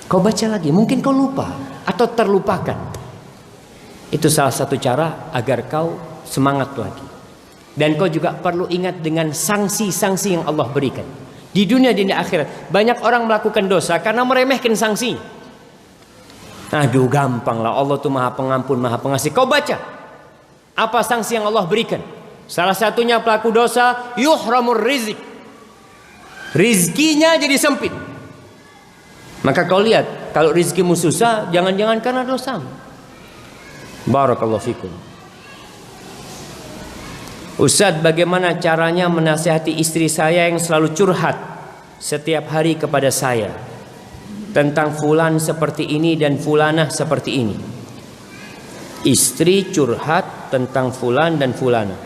A: Kau baca lagi, mungkin kau lupa atau terlupakan. Itu salah satu cara agar kau semangat lagi. Dan kau juga perlu ingat dengan sanksi-sanksi yang Allah berikan. Di dunia dan di akhirat banyak orang melakukan dosa karena meremehkan sanksinya. Aduh gampang lah, Allah tuh maha pengampun, maha pengasih. Kau baca apa sanksi yang Allah berikan. Salah satunya pelaku dosa yuhramur rizq, rizkinya jadi sempit. Maka kau lihat, kalau rizkimu susah, jangan-jangan karena dosamu. Barakallahu fikum. Ustaz, bagaimana caranya menasihati istri saya yang selalu curhat setiap hari kepada saya tentang fulan seperti ini dan fulanah seperti ini. Istri curhat tentang fulan dan fulanah.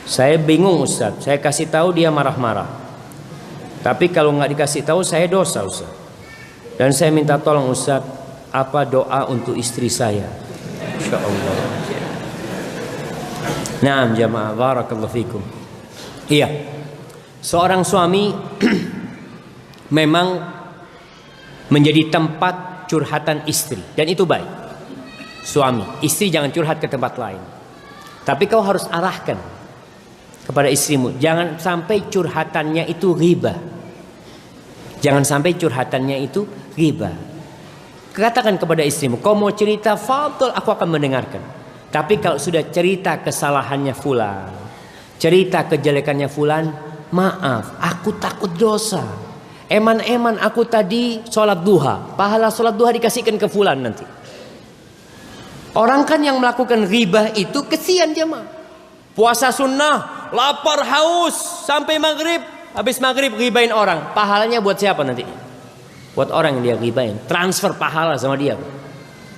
A: Saya bingung Ustaz, saya kasih tahu dia marah-marah. Tapi kalau nggak dikasih tahu saya dosa Ustaz. Dan saya minta tolong Ustaz, apa doa untuk istri saya? Insyaallah. Naam jamaah, barakallahu fikum. Iya, seorang suami memang menjadi tempat curhatan istri, dan itu baik. Suami, istri jangan curhat ke tempat lain. Tapi kau harus arahkan kepada istrimu, jangan sampai curhatannya itu ghibah. Jangan sampai curhatannya itu ghibah. Katakan kepada istrimu, kau mau cerita, fadhol, aku akan mendengarkan. Tapi kalau sudah cerita kesalahannya fulan, cerita kejelekannya fulan, maaf, aku takut dosa. Eman-eman aku tadi sholat duha, pahala sholat duha dikasihkan ke fulan nanti. Orang kan yang melakukan ghibah itu kesian jemaah. Puasa sunnah, lapar haus sampai maghrib, habis maghrib ghibahin orang, pahalanya buat siapa nanti? Buat orang yang dia ghibahin, transfer pahala sama dia.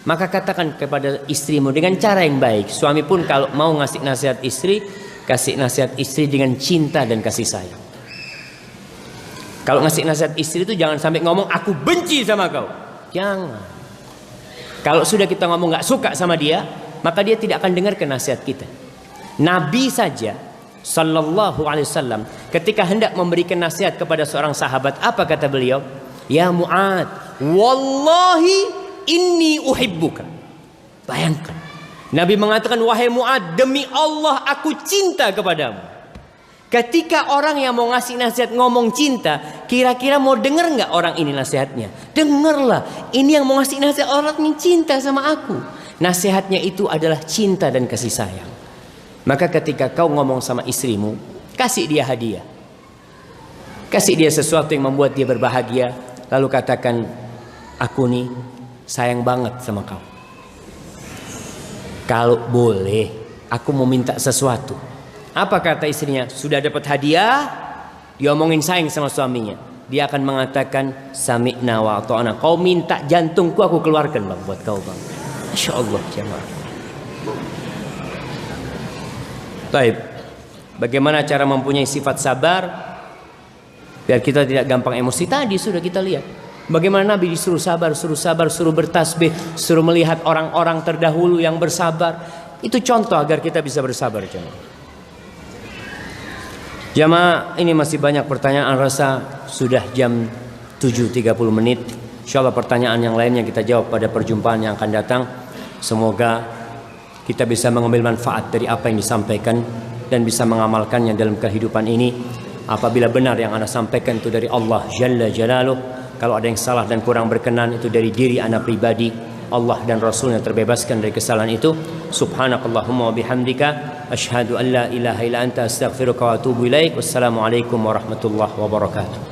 A: Maka katakan kepada istrimu dengan cara yang baik. Suami pun kalau mau ngasih nasihat istri, kasih nasihat istri dengan cinta dan kasih sayang. Kalau ngasih nasihat istri itu jangan sampai ngomong aku benci sama kau. Jangan. Kalau sudah kita ngomong gak suka sama dia, maka dia tidak akan dengarkan nasihat kita. Nabi saja Sallallahu Alaihi Wasallam ketika hendak memberikan nasihat kepada seorang sahabat, apa kata beliau? Ya Mu'ad, wallahi inni uhibbuka. Bayangkan, Nabi mengatakan, wahai Mu'ad, demi Allah aku cinta kepadamu. Ketika orang yang mau ngasih nasihat ngomong cinta, kira-kira mau dengar nggak orang ini nasihatnya? Dengarlah, ini yang mau ngasih nasihat orang yang cinta sama aku. Nasihatnya itu adalah cinta dan kasih sayang. Maka ketika kau ngomong sama istrimu, kasih dia hadiah, kasih dia sesuatu yang membuat dia berbahagia. Lalu katakan, aku nih sayang banget sama kau. Kalau boleh, aku mau minta sesuatu. Apa kata istrinya? Sudah dapat hadiah, dia omongin sayang sama suaminya. Dia akan mengatakan, sami'na wa ata'na. Kau minta jantungku, aku keluarkan bang buat kau bang. Masya Allah jemaah. Baik, bagaimana cara mempunyai sifat sabar biar kita tidak gampang emosi? Tadi sudah kita lihat bagaimana Nabi disuruh sabar, suruh bertasbih, suruh melihat orang-orang terdahulu yang bersabar. Itu contoh agar kita bisa bersabar jemaah. Jamaah, ini masih banyak pertanyaan, rasa sudah jam 7.30 menit. Insyaallah pertanyaan yang lainnya kita jawab pada perjumpaan yang akan datang. Semoga kita bisa mengambil manfaat dari apa yang disampaikan dan bisa mengamalkannya dalam kehidupan ini. Apabila benar yang Anda sampaikan itu dari Allah Jalla Jalaluh, kalau ada yang salah dan kurang berkenan itu dari diri Anda pribadi, Allah dan Rasulnya terbebaskan dari kesalahan itu. Subhanakallahumma wa bihamdika asyhadu an la ilaha illa anta astaghfiruka wa atubu ilaik. Wassalamualaikum warahmatullahi wabarakatuh.